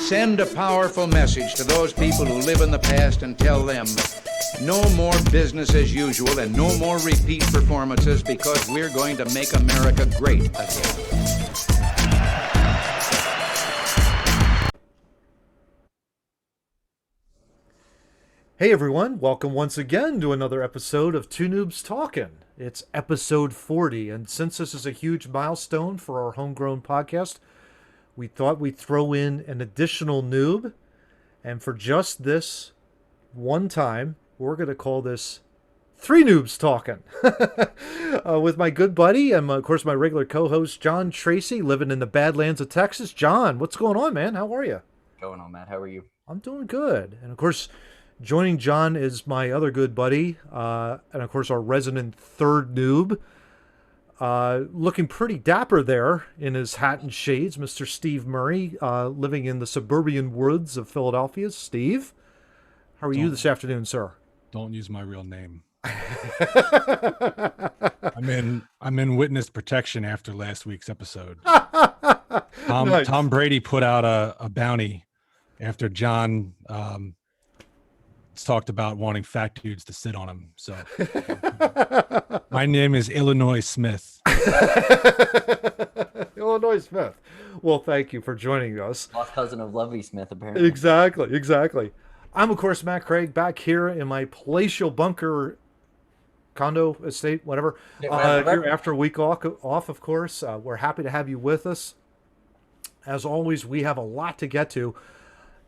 Send a powerful message to those people who live in the past and tell them no more business as usual and no more repeat performances, because we're going to make America great again. Hey everyone, welcome once again to another episode of Two Noobs Talking. It's episode 40, and since this is a huge milestone for our homegrown podcast, we thought we'd throw in an additional noob, and for just this one time, we're going to call this Three Noobs Talking. With my good buddy and, of course, my regular co-host, John Tracy, living in the Badlands of Texas. John, what's going on, man? How are you? Going on, Matt? How are you? I'm doing good. And, of course, joining John is my other good buddy, and, of course, our resident third noob. Looking pretty dapper there in his hat and shades, Mr. Steve Murray, living in the suburban woods of Philadelphia. Steve, how are you this afternoon, sir? Don't use my real name. I'm in witness protection after last week's episode. Nice. Tom Brady put out a bounty after John talked about wanting fat dudes to sit on him. So my name is Illinois Smith. Illinois Smith. Well, thank you for joining us. Lost cousin of Lovey Smith, apparently. Exactly. I'm, of course, Matt Craig, back here in my palatial bunker condo estate, whatever. Here after a week off, of course. We're happy to have you with us. As always, we have a lot to get to,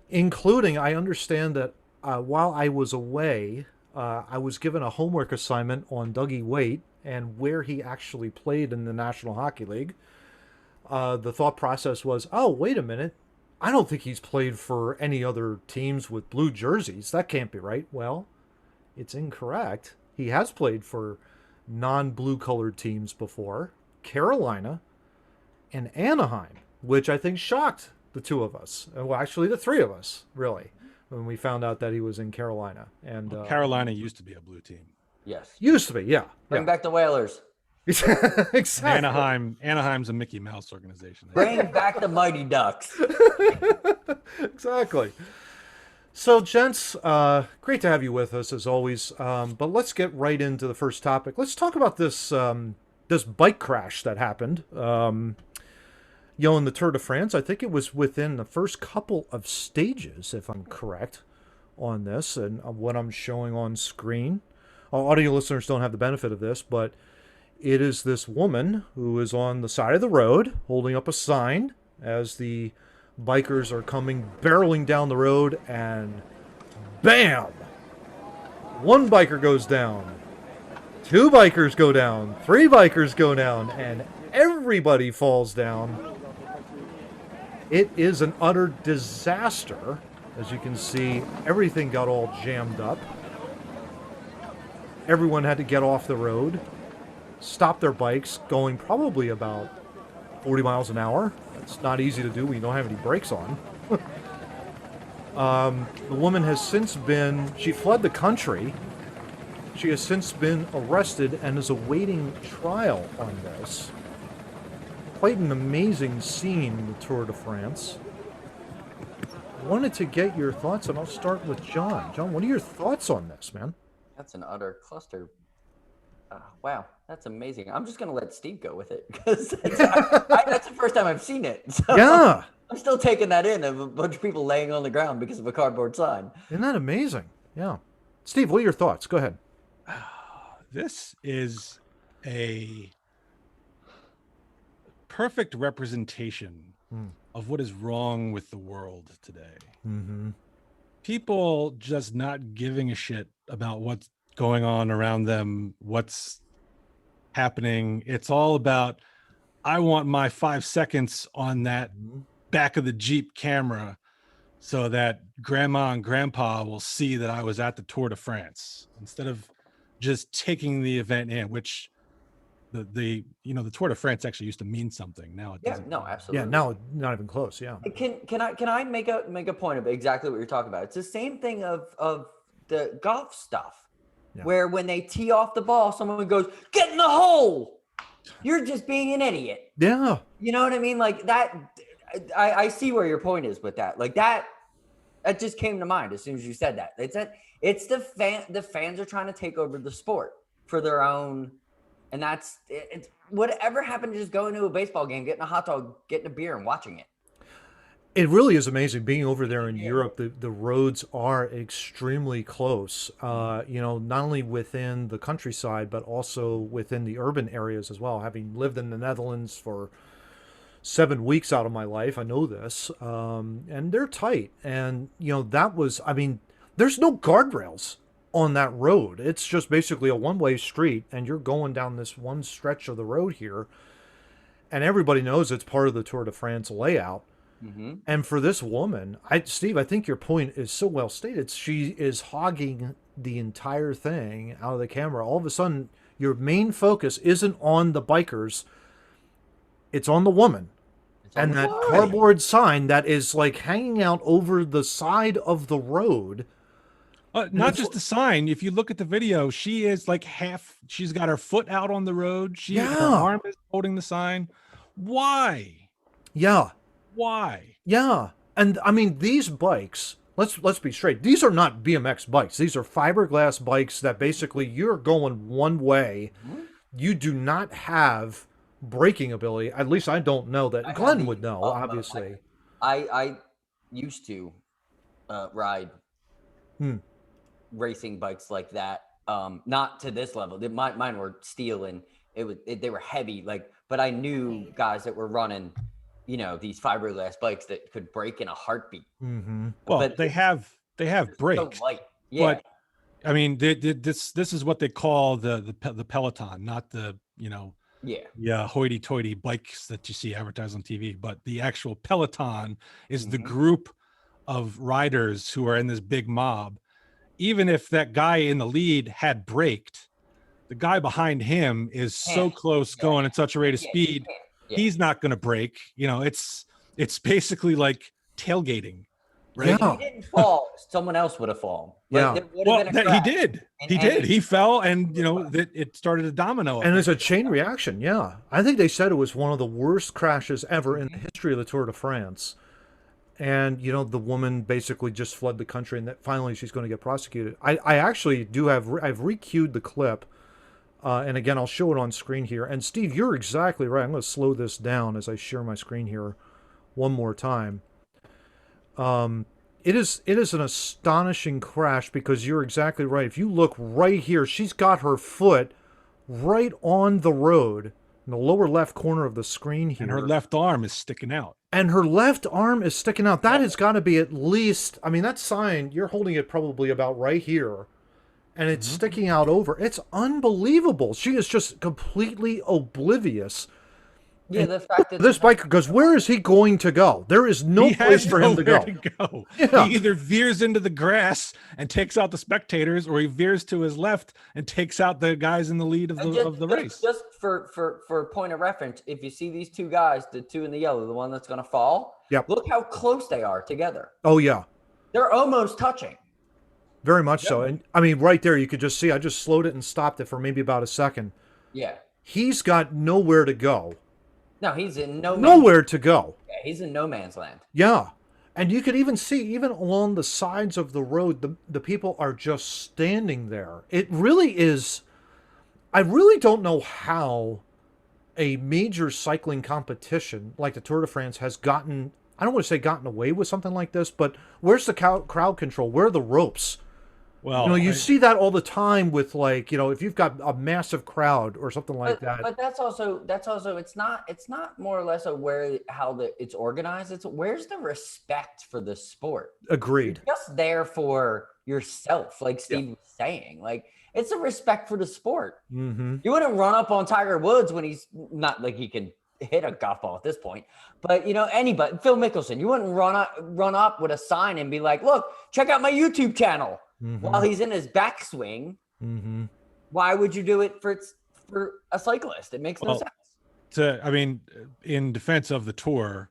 including, I understand that while I was away, I was given a homework assignment on Dougie Waite and where he actually played in the National Hockey League. The thought process was, oh, wait a minute. I don't think he's played for any other teams with blue jerseys. That can't be right. Well, it's incorrect. He has played for non-blue colored teams before, Carolina and Anaheim, which I think shocked the two of us. Well, actually, the three of us, really, when we found out that he was in Carolina. And Carolina used to be a blue team. Yes. Used to be, yeah. Bring back the Whalers. Exactly. Anaheim's a Mickey Mouse organization. Bring back the Mighty Ducks. Exactly. So, gents, great to have you with us as always. But let's get right into the first topic. Let's talk about this this bike crash that happened. In the Tour de France. I think it was within the first couple of stages, if I'm correct, on this and what I'm showing on screen. Our audio listeners don't have the benefit of this, but it is this woman who is on the side of the road holding up a sign as the bikers are coming barreling down the road, and bam! One biker goes down, two bikers go down, three bikers go down, and everybody falls down. It is an utter disaster. As you can see, everything got all jammed up. Everyone had to get off the road, stop their bikes, going probably about 40 miles an hour. It's not easy to do when you don't have any brakes on. The woman has since she fled the country. She has since been arrested and is awaiting trial on this. Quite an amazing scene in the Tour de France. I wanted to get your thoughts, and I'll start with John. John, what are your thoughts on this, man? That's an utter cluster. Wow, that's amazing. I'm just going to let Steve go with it, because that's the first time I've seen it. So Yeah. I'm still taking that in, of a bunch of people laying on the ground because of a cardboard sign. Isn't that amazing? Yeah. Steve, what are your thoughts? Go ahead. This is a perfect representation of what is wrong with the world today. Mm-hmm. People just not giving a shit about what's going on around them, what's happening. It's all about, I want my 5 seconds on that back of the Jeep camera so that grandma and grandpa will see that I was at the Tour de France, instead of just taking the event in, which the Tour de France actually used to mean something. Now it doesn't. No, absolutely. Yeah, now not even close. Yeah. Can I make a point of exactly what you're talking about? It's the same thing of the golf stuff, where when they tee off the ball, someone goes, "Get in the hole." You're just being an idiot. Yeah. You know what I mean? Like that. I see where your point is with that. Like that just came to mind as soon as you said that. It's the fans are trying to take over the sport for their own, and it's whatever happened to just going to a baseball game, getting a hot dog, getting a beer, and watching it. It really is amazing being over there in Europe. The roads are extremely close, not only within the countryside, but also within the urban areas as well. Having lived in the Netherlands for 7 weeks out of my life, I know this, and they're tight. And, there's no guardrails on that road. It's just basically a one-way street, and you're going down this one stretch of the road here, and everybody knows it's part of the Tour de France layout. Mm-hmm. And for this woman, Steve, I think your point is so well stated. She is hogging the entire thing out of the camera. All of a sudden, your main focus isn't on the bikers. It's on the woman. And that cardboard sign that is like hanging out over the side of the road. Not just the sign. If you look at the video, she is like she's got her foot out on the road. Her arm is holding the sign. Why? Yeah. Why? Yeah. And I mean, these bikes, let's be straight. These are not BMX bikes. These are fiberglass bikes that basically you're going one way. Mm-hmm. You do not have braking ability. At least I don't know that. Glenn would know, obviously. I used to ride racing bikes like that. Not to this level. Mine were steel and they were heavy. But I knew guys that were running these fiberglass bikes that could brake in a heartbeat. Mm-hmm. Well, but they have brakes. So light. Yeah. But I mean, this is what they call the Peloton, not the hoity-toity bikes that you see advertised on TV. But the actual Peloton is the group of riders who are in this big mob. Even if that guy in the lead had braked, the guy behind him is so close going at such a rate of speed. He's not going to brake. It's basically like tailgating, right? If he didn't fall, someone else would have fallen. He did. He fell, and it started a domino. And there's a chain reaction. Yeah, I think they said it was one of the worst crashes ever in the history of the Tour de France. And the woman basically just fled the country, and that finally she's going to get prosecuted. I actually I've re-queued the clip. And again, I'll show it on screen here. And Steve, you're exactly right. I'm going to slow this down as I share my screen here one more time. It is an astonishing crash because you're exactly right. If you look right here, she's got her foot right on the road in the lower left corner of the screen here. And her left arm is sticking out. That has got to be at least, that sign, you're holding it probably about right here. And it's sticking out over. It's unbelievable. She is just completely oblivious. Yeah, the fact that this biker goes, where is he going to go? There is no place for him to go. Yeah. He either veers into the grass and takes out the spectators, or he veers to his left and takes out the guys in the lead of the race. Just for point of reference, if you see these two guys, the two in the yellow, the one that's going to fall, look how close they are together. Oh, yeah. They're almost touching. Very much so. And right there, you could just see, I just slowed it and stopped it for maybe about a second. Yeah. He's got nowhere to go. No, he's in nowhere to go. Yeah, he's in no man's land. Yeah. And you could even see, even along the sides of the road, the people are just standing there. It really is. I really don't know how a major cycling competition like the Tour de France has gotten, I don't want to say gotten away with something like this, but where's the crowd control? Where are the ropes? Well, you see that all the time with if you've got a massive crowd or something like that. But that's also it's not more or less it's organized. It's where's the respect for the sport? Agreed. You're just there for yourself, like Steve was saying. Like it's a respect for the sport. Mm-hmm. You wouldn't run up on Tiger Woods when he's not like he can hit a golf ball at this point. But anybody, Phil Mickelson, you wouldn't run up with a sign and be like, look, check out my YouTube channel. Mm-hmm. While he's in his backswing. Mm-hmm. Why would you do it for a cyclist? It makes no sense. In defense of the Tour,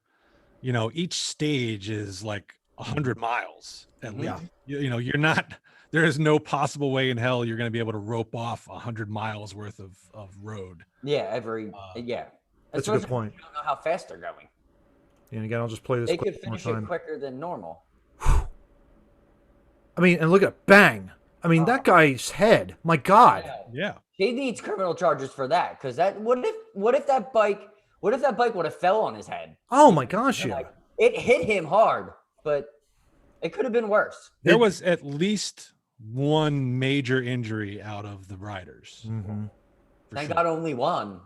each stage is like 100 miles at least. You're not. There is no possible way in hell you're going to be able to rope off 100 miles worth of road. Yeah, that's a good point. You don't know how fast they're going. And again, I'll just play this They clip could one more finish it time. quicker than normal. I mean, and look at bang. I mean, that guy's head. My God. Yeah. He needs criminal charges for that. Because that what if that bike would have fell on his head? Oh my gosh, yeah. Like, it hit him hard, but it could have been worse. There was at least one major injury out of the riders. Mm-hmm. Thank God only one.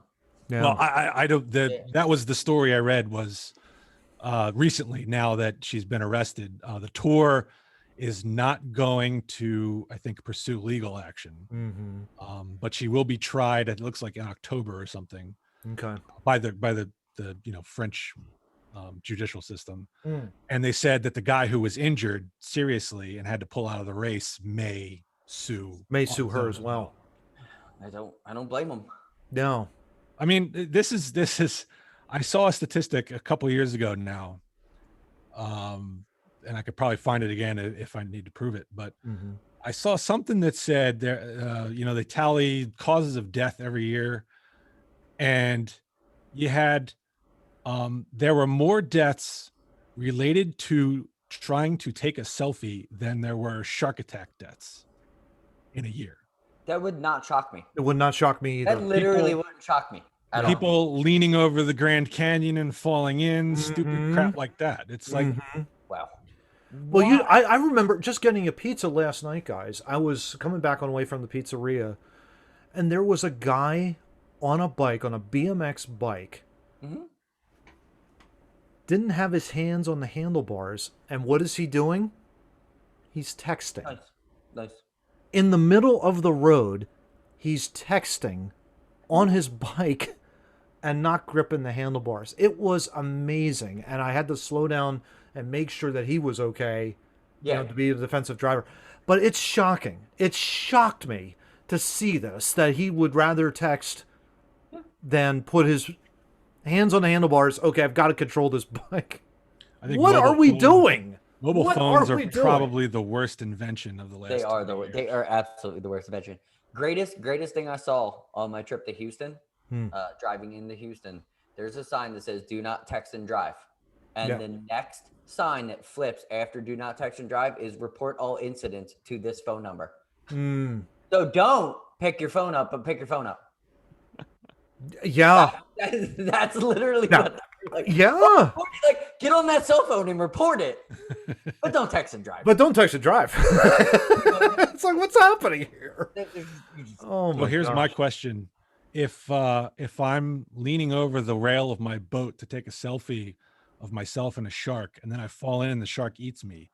Yeah. Well, I don't. That was the story I read was recently. Now that she's been arrested, the tour is not going to, I think, pursue legal action. Mm-hmm. But she will be tried. It looks like in October or something. Okay. By the French judicial system. And they said that the guy who was injured seriously and had to pull out of the race may sue her as well. I don't blame him. No. I mean, this is I saw a statistic a couple of years ago now, and I could probably find it again if I need to prove it, but I saw something that said there they tally causes of death every year, and you had there were more deaths related to trying to take a selfie than there were shark attack deaths in a year. That would not shock me. It would not shock me either. That literally wouldn't shock me. People leaning over the Grand Canyon and falling in, stupid crap like that. It's like, wow. Well, I remember just getting a pizza last night, guys. I was coming back on the way from the pizzeria, and there was a guy on a bike, on a BMX bike, didn't have his hands on the handlebars. And what is he doing? He's texting. Nice. In the middle of the road, he's texting on his bike and not gripping the handlebars. It was amazing. And I had to slow down and make sure that he was okay, to be a defensive driver. But it's shocking. It shocked me to see this, that he would rather text than put his hands on the handlebars. Okay, I've got to control this bike. I think what are we doing? Mobile phones are probably the worst invention of the last. They are absolutely the worst invention. Greatest thing I saw on my trip to Houston, driving into Houston. There's a sign that says "Do not text and drive," and the next sign that flips after "Do not text and drive" is "Report all incidents to this phone number." So don't pick your phone up, but pick your phone up. Yeah, that's literally what. Like, like, get on that cell phone and report it, but don't text and drive. It's like, what's happening here? Oh my! Well, here's my question: if I'm leaning over the rail of my boat to take a selfie of myself and a shark, and then I fall in and the shark eats me,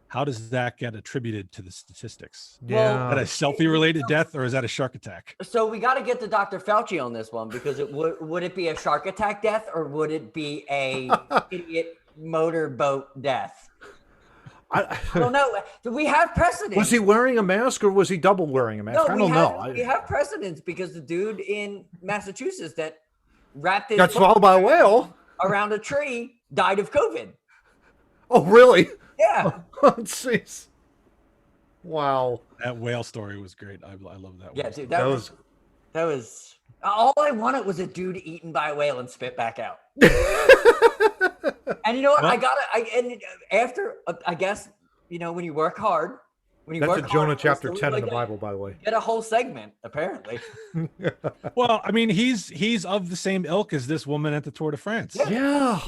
how does that get attributed to the statistics? Yeah, is that a selfie-related death or is that a shark attack? So we got to get to Dr. Fauci on this one, because would it be a shark attack death or would it be a idiot motorboat death? I don't know. Do we have precedents? Was he wearing a mask or was he double wearing a mask? I don't know. We have precedents because the dude in Massachusetts that wrapped his got swallowed by a whale around a tree died of COVID. Oh, really? Yeah. Oh, jeez. Wow. That whale story was great. I love that. Yeah, dude, that was all I wanted was a dude eaten by a whale and spit back out. And you know what? After I guess, when you work hard, that's a Jonah chapter 10 in the Bible, by the way. Get a whole segment, apparently. Well, I mean, he's of the same ilk as this woman at the Tour de France. Yeah.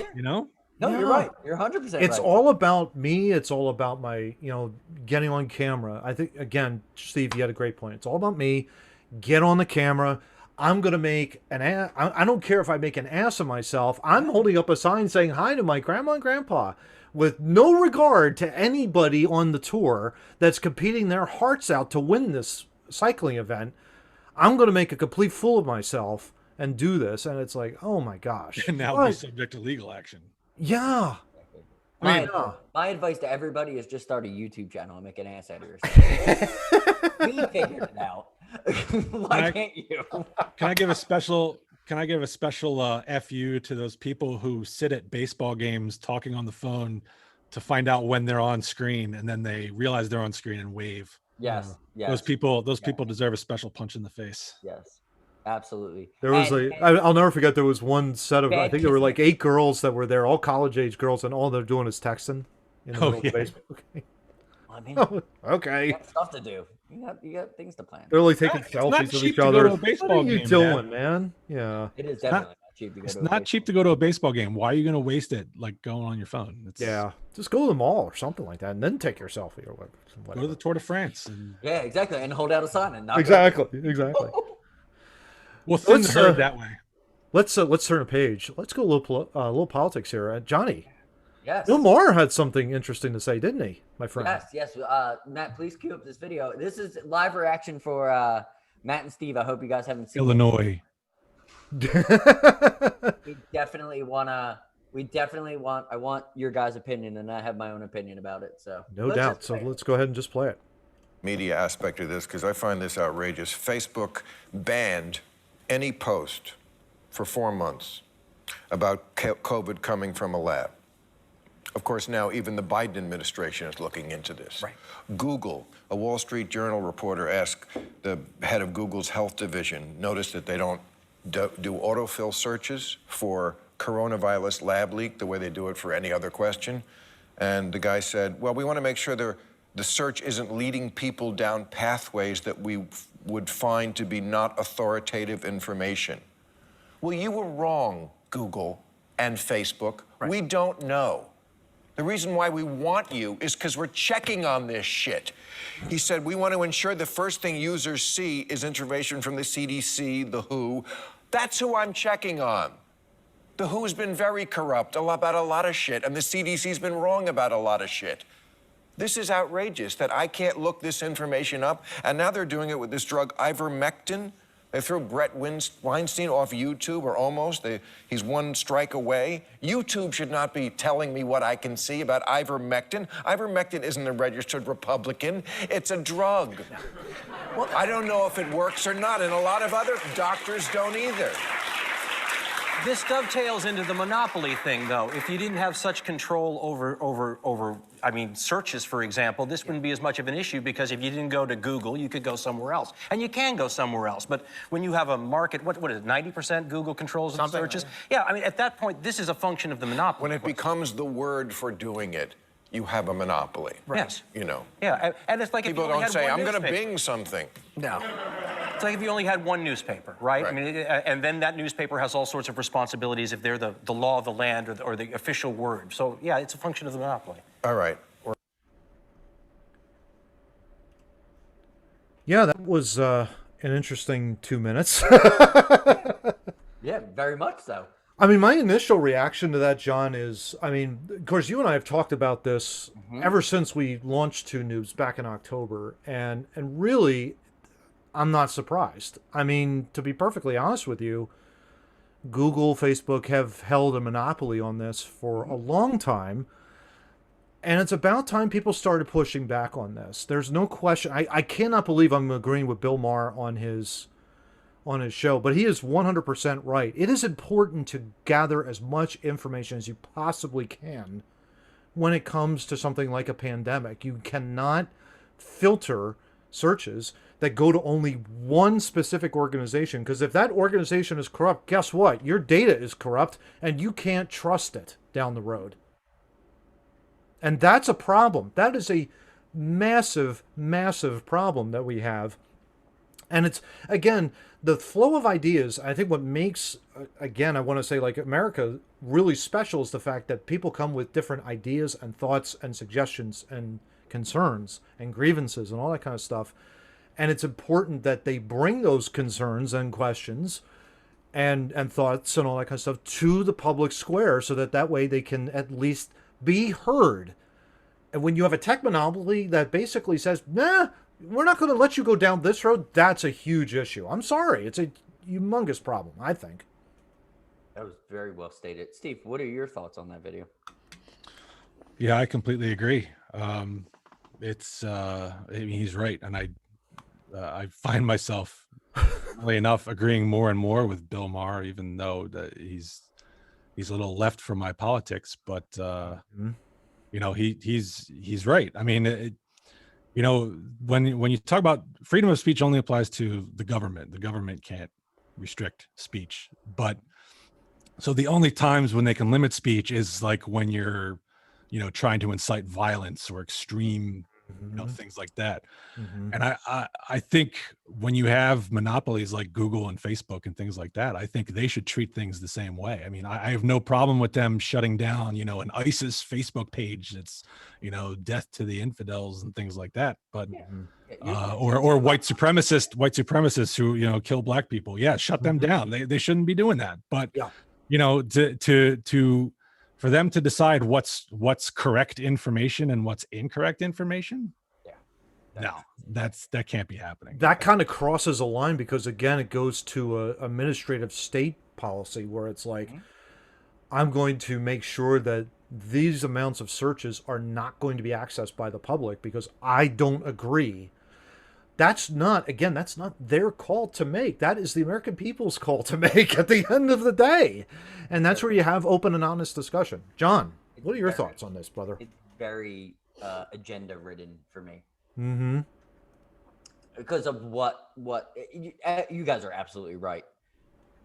No, you're right. You're 100% right. It's all about me. It's all about my, getting on camera. I think, again, Steve, you had a great point. It's all about me. Get on the camera. I'm going to make an ass. I don't care if I make an ass of myself. I'm holding up a sign saying hi to my grandma and grandpa with no regard to anybody on the tour that's competing their hearts out to win this cycling event. I'm going to make a complete fool of myself and do this. And it's like, oh my gosh. And now be subject to legal action. Yeah. My advice to everybody is just start a YouTube channel and make an ass out of yourself. We figured it out. Why can't you? Can I give a special FU to those people who sit at baseball games talking on the phone to find out when they're on screen and then they realize they're on screen and wave? Yes. Those people deserve a special punch in the face. Yes. Absolutely. There was I'll never forget, there was one set of, I think there were like 8 girls that were there, all college age girls, and all they're doing is texting in the middle of the basement. I mean, okay. you got stuff to do. You got things to plan. They're like taking selfies of each other. What are you doing, man? Yeah. It is definitely not cheap to go It's to not cheap to go to a baseball game. Why are you going to waste it like going on your phone? Yeah. Just go to the mall or something like that and then take your selfie or whatever. Go to the Tour de France. Yeah, exactly. And hold out a sign and not Exactly. Well, thin the herd that way. Let's turn a page. Let's go a little politics here. Johnny. Yes. Bill Maher had something interesting to say, didn't he, my friend? Yes. Matt, please cue up this video. This is live reaction for Matt and Steve. I hope you guys haven't seen Illinois. We definitely want. I want your guys' opinion, and I have my own opinion about it. So no doubt. So let's go ahead and just play it. Media aspect of this, because I find this outrageous. Facebook banned any post for 4 months about COVID coming from a lab. Of course, now even the Biden administration is looking into this. Right. Google, a Wall Street Journal reporter asked the head of Google's health division, notice that they don't do autofill searches for coronavirus lab leak the way they do it for any other question. And the guy said, well, we want to make sure the search isn't leading people down pathways that we would find to be not authoritative information. Well, you were wrong, Google and Facebook. Right. We don't know. The reason why we want you is because we're checking on this shit. He said, we want to ensure the first thing users see is information from the CDC, the WHO. That's who I'm checking on. The WHO's been very corrupt about a lot of shit, and the CDC's been wrong about a lot of shit. This is outrageous that I can't look this information up, and now they're doing it with this drug ivermectin. They threw Brett Weinstein off YouTube, or almost. He's one strike away. YouTube should not be telling me what I can see about ivermectin. Ivermectin isn't a registered Republican. It's a drug. Well, I don't know if it works or not, and a lot of other doctors don't either. This dovetails into the monopoly thing, though. If you didn't have such control over, I mean, searches, for example, this wouldn't be as much of an issue, because if you didn't go to Google, you could go somewhere else. And you can go somewhere else. But when you have a market, what is it, 90% Google controls of searches? Yeah, I mean, at that point, this is a function of the monopoly. When it becomes the word for doing it, you have a monopoly. Right. Yes. You know. Yeah, and it's like people if you don't say, I'm going to newspaper. Bing something. No. It's like if you only had one newspaper, right? I mean, and then that newspaper has all sorts of responsibilities if they're the law of the land or the official word. So, yeah, it's a function of the monopoly. All right. Yeah, that was an interesting 2 minutes. Yeah, very much so. I mean, my initial reaction to that, John, is, I mean, of course, you and I have talked about this ever since we launched Two Noobs back in October, and really, I'm not surprised. I mean, to be perfectly honest with you, Google, Facebook have held a monopoly on this for a long time, and it's about time people started pushing back on this. There's no question. I cannot believe I'm agreeing with Bill Maher on his show, but he is 100% right. It is important to gather as much information as you possibly can when it comes to something like a pandemic. You cannot filter searches that go to only one specific organization, because if that organization is corrupt, guess what? Your data is corrupt, and you can't trust it down the road. And that's a problem. That is a massive, massive problem that we have. And it's, again, the flow of ideas. I think what makes, again, I want to say, like, America really special is the fact that people come with different ideas and thoughts and suggestions and concerns and grievances and all that kind of stuff. And it's important that they bring those concerns and questions and thoughts and all that kind of stuff to the public square, so that way they can at least be heard. And when you have a tech monopoly that basically says, nah, we're not going to let you go down this road, that's a huge issue. I'm sorry. It's a humongous problem, I think. That was very well stated. Steve, what are your thoughts on that video? Yeah, I completely agree. I mean, he's right. And I find myself, funnily enough, agreeing more and more with Bill Maher, even though that he's a little left from my politics, but you know, he's right. I mean, when you talk about freedom of speech, only applies to the government. The government can't restrict speech. But so the only times when they can limit speech is like when you're, trying to incite violence or extreme, things like that. And I think when you have monopolies like Google and Facebook and things like that, I think they should treat things the same way. I mean, I have no problem with them shutting down, an ISIS Facebook page that's, death to the infidels and things like that. But or white supremacists who kill black people. Yeah, shut them down. They shouldn't be doing that. But to for them to decide what's correct information and what's incorrect information. No, that can't be happening. That kind of crosses a line because, again, it goes to a administrative state policy where it's like, I'm going to make sure that these amounts of searches are not going to be accessed by the public because I don't agree. That's not their call to make. That is the American people's call to make at the end of the day. And that's where you have open and honest discussion. John, what are your thoughts on this, brother? It's very agenda ridden for me. Mm-hmm. Because of what you guys are absolutely right.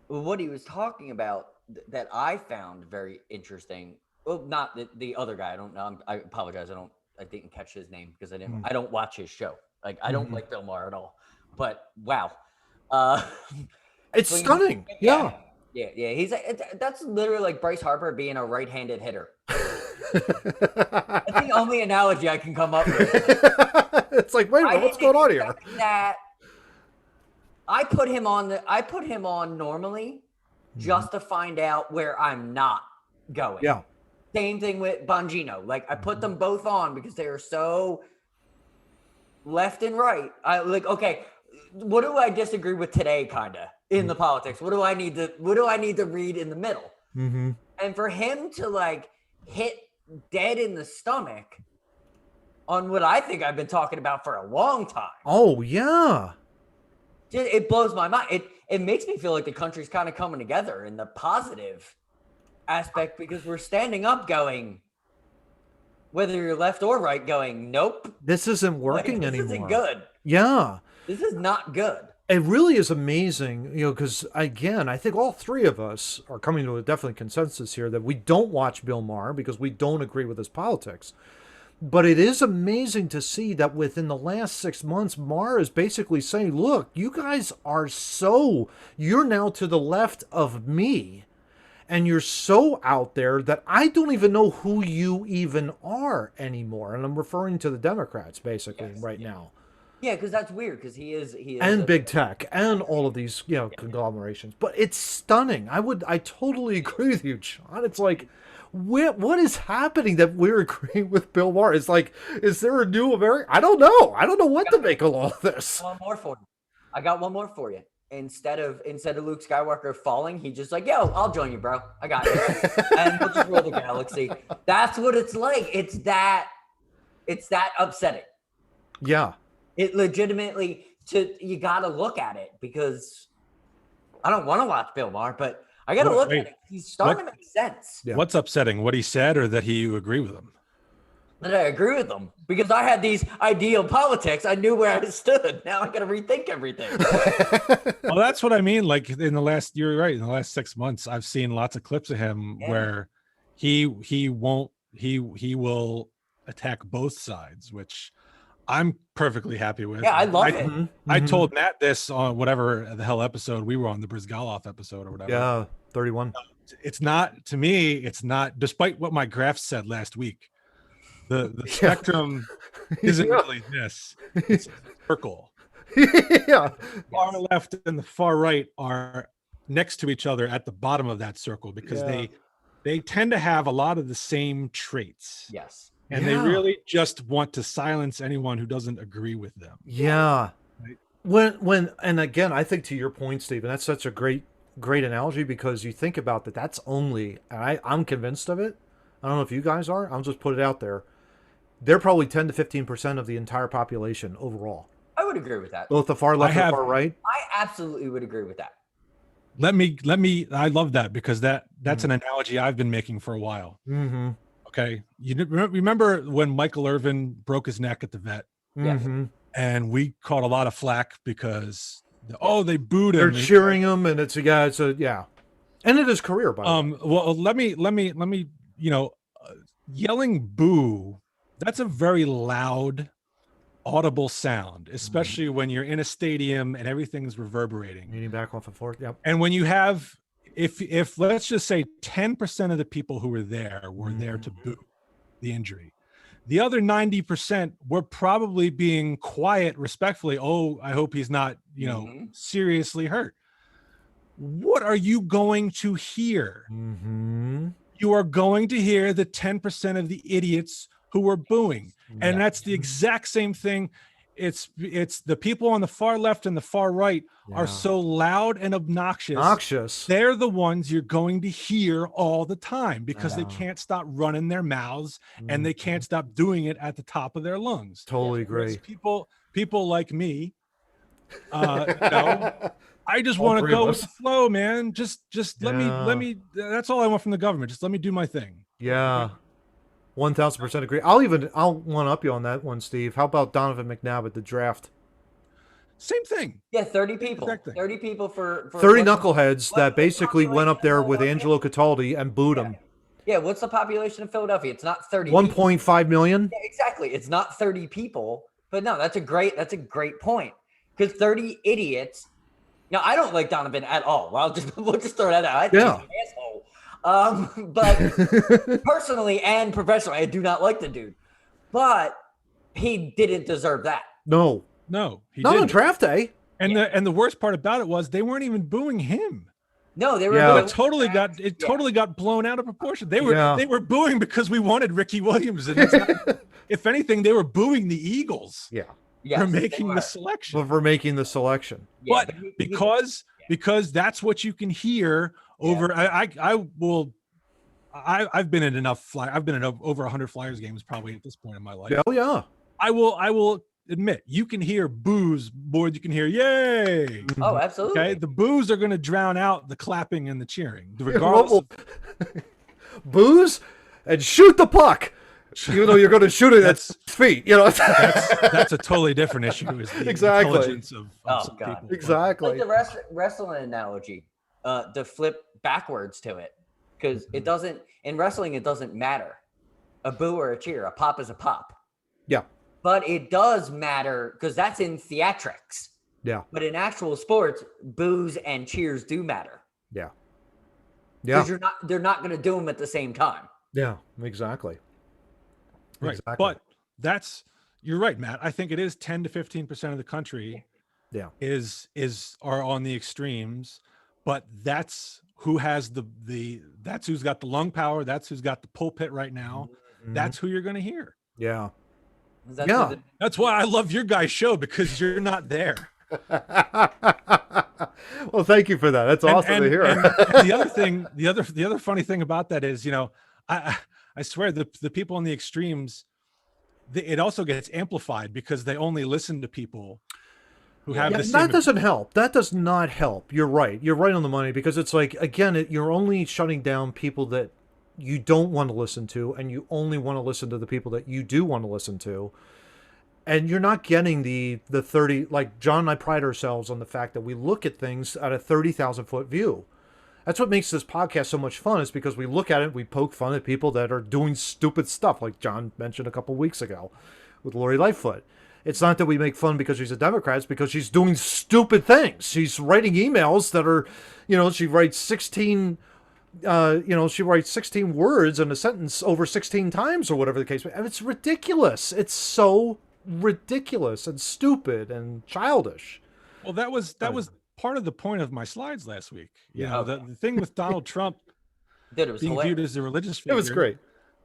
What he was talking about that I found very interesting. Well, not the other guy. I don't know. I apologize. I didn't catch his name because I don't watch his show. Like I don't like Bill Maher at all. But wow, it's stunning. Yeah. He's that's literally like Bryce Harper being a right-handed hitter. That's the only analogy I can come up with. It's like, wait a minute, what's going on here? That I put him on normally just to find out where I'm not going. Yeah. Same thing with Bongino. Like I put them both on because they are so left and right. Okay, what do I disagree with today, kinda in the politics? What do I need to read in the middle? Mm-hmm. And for him to like hit dead in the stomach on what I think I've been talking about for a long time. Oh yeah. It blows my mind. It makes me feel like the country's kind of coming together in the positive aspect because we're standing up going, whether you're left or right, going, nope. This isn't working anymore. This isn't good. Yeah. This is not good. It really is amazing, because again, I think all three of us are coming to a definite consensus here that we don't watch Bill Maher because we don't agree with his politics. But it is amazing to see that within the last 6 months, Maher is basically saying, look, you guys you're now to the left of me. And you're so out there that I don't even know who you even are anymore. And I'm referring to the Democrats basically now. Yeah, because that's weird. Because he is, and big tech, and all of these, conglomerations. But it's stunning. I totally agree with you, John. It's like, what is happening that we're agreeing with Bill Maher? It's like, is there a new America? I don't know. I don't know what to make of all this. One more for you. I got one more for you. Instead of Luke Skywalker falling, he just like, yo, I'll join you, bro. I got you. And we'll just rule the galaxy. That's what it's like. It's that upsetting. Yeah. It legitimately, you got to look at it because I don't want to watch Bill Maher, but I got to look at it. He's starting to make sense. Yeah. What's upsetting? What he said or that you agree with him? That I agree with him because I had these ideal politics. I knew where I stood. Now I got to rethink everything. Well, that's what I mean. Like you're right. In the last 6 months, I've seen lots of clips of him where he will attack both sides, which I'm perfectly happy with. Yeah, I love it. I told Matt this on whatever the hell episode we were on, the Brizgalov episode or whatever. Yeah, 31. It's not, to me, it's not, despite what my graph said last week, the spectrum isn't really this. It's a circle. Yeah. Far left and the far right are next to each other at the bottom of that circle because they tend to have a lot of the same traits. Yes. And they really just want to silence anyone who doesn't agree with them. Yeah. Right? And again, I think to your point, Stephen, that's such a great analogy because you think about that. That's only, and I'm convinced of it. I don't know if you guys are. I'll just put it out there. They're probably 10 to 15% of the entire population overall. I would agree with that. Both the far left and the far right. I absolutely would agree with that. Let me. I love that because that's an analogy I've been making for a while. Mm-hmm. Okay. You remember when Michael Irvin broke his neck at the vet? Mm-hmm. And we caught a lot of flack because Oh, they booed They're him. cheering him, and it's ended his career by the way. Well, let me, yelling boo, that's a very loud, audible sound, especially when you're in a stadium and everything's reverberating. Leaning back off and forth. Yep. And when you have, if let's just say 10% of the people who were there to boo the injury, the other 90% were probably being quiet, respectfully. Oh, I hope he's not, seriously hurt. What are you going to hear? You are going to hear the 10% of the idiots who were booing. And that's the exact same thing. It's the people on the far left and the far right are so loud and obnoxious. They're the ones you're going to hear all the time because they can't stop running their mouths and they can't stop doing it at the top of their lungs. Totally agree. People like me, I just want to go with the flow, man. Just let me. That's all I want from the government. Just let me do my thing. Yeah, 1000% agree. I'll one up you on that one, Steve. How about Donovan McNabb at the draft? Same thing. Yeah, 30 people. 30 people for 30 knuckleheads that basically went up there with Angelo Cataldi and booed him. Yeah, what's the population of Philadelphia? It's not 30. 1.5 million. Yeah, exactly. It's not 30 people. But no, that's a great point. Because 30 idiots. Now, I don't like Donovan at all. We'll just throw that out. I think he's an asshole. But personally and professionally, I do not like the dude. But he didn't deserve that. No, he not didn't. on draft day. And the worst part about it was they weren't even booing him. No, they were. It totally got blown out of proportion. They were booing because we wanted Ricky Williams, and if anything, they were booing the Eagles. For making the selection. But because that's what you can hear over. I've been in enough I've been in over 100 Flyers games probably at this point in my life. Oh yeah. I will admit you can hear boos more than you can hear yay. Oh, absolutely. Okay, the boos are going to drown out the clapping and the cheering, regardless. Boos and shoot the puck. Even though you're going to shoot it at feet, that's a totally different issue. Is the intelligence of some people. Exactly. Like the wrestling analogy, to flip backwards to it, because it doesn't in wrestling. It doesn't matter a boo or a cheer. A pop is a pop. Yeah. But it does matter because that's in theatrics. Yeah. But in actual sports, boos and cheers do matter. Yeah. Yeah. Because they're not going to do them at the same time. Yeah. Exactly. Right. Exactly. But you're right, Matt. I think it is 10 to 15% of the country are on the extremes, but that's who has that's who's got the lung power. That's who's got the pulpit right now. That's who you're going to hear. Yeah. That's why I love your guys' show, because you're not there. Well, thank you for that. That's awesome to hear. And the other thing, the other funny thing about that is, I swear the people on the extremes, it also gets amplified because they only listen to people who have the same. That doesn't help. That does not help. You're right. You're right on the money, because it's like, again, you're only shutting down people that you don't want to listen to, and you only want to listen to the people that you do want to listen to. And you're not getting the 30, like John and I pride ourselves on the fact that we look at things at a 30,000 foot view. That's what makes this podcast so much fun, is because we look at it, we poke fun at people that are doing stupid stuff, like John mentioned a couple weeks ago with Lori Lightfoot. It's not that we make fun because she's a Democrat, it's because she's doing stupid things. She's writing emails that are, she writes 16 words in a sentence over 16 times or whatever the case may be. And it's ridiculous. It's so ridiculous and stupid and childish. Well, that was part of the point of my slides last week. The thing with Donald Trump being viewed as a religious figure. It was great.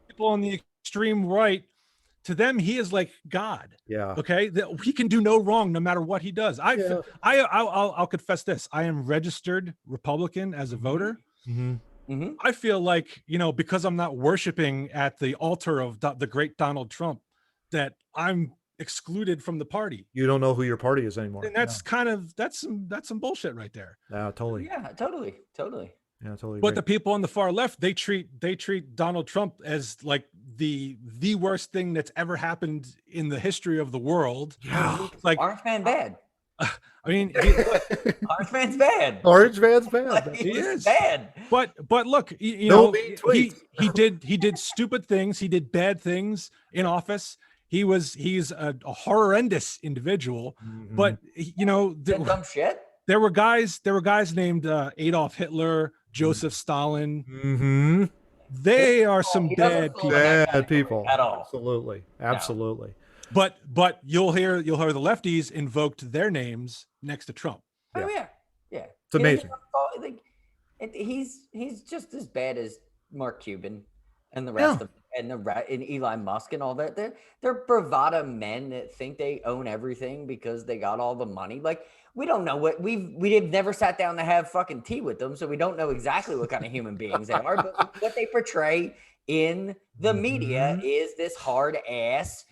People on the extreme right, to them, he is like God. Yeah. Okay. He can do no wrong no matter what he does. I'll confess this. I am registered Republican as a voter. I feel like, because I'm not worshiping at the altar of the great Donald Trump, that I'm excluded from the party. You don't know who your party is anymore. And that's that's some bullshit right there. Yeah, totally. Yeah, totally. Yeah, totally. But the people on the far left, they treat Donald Trump as like the worst thing that's ever happened in the history of the world. Yeah. Like Orange man bad. I mean, Orange man's bad. Orange man's bad. Like, he was is bad. but look, you No know, mean tweets. he did stupid things. He did bad things in office. He's a horrendous individual. Mhm. But you know, Did dumb shit. there were guys named Adolf Hitler, Joseph Stalin. Mm-hmm. They are some He doesn't bad fall in people. that Bad category people. at all. Absolutely. But you'll hear the lefties invoked their names next to Trump. Oh yeah. It's amazing. He's just as bad as Mark Cuban and the rest of and Elon Musk and all that. They're bravado men that think they own everything because they got all the money. Like, we don't know what we've never sat down to have fucking tea with them, so we don't know exactly what kind of human beings they are. But what they portray in the media is this hard ass,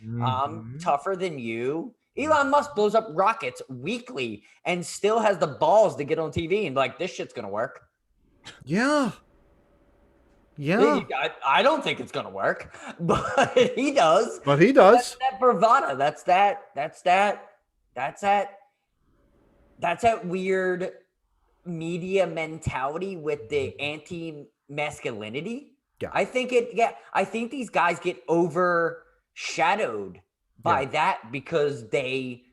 tougher than you. Elon Musk blows up rockets weekly and still has the balls to get on TV and be like, this shit's gonna work. Yeah. I don't think it's gonna work, but he does. But he does. That's that bravado. That's that weird media mentality with the anti-masculinity. Yeah. I think these guys get overshadowed by that because they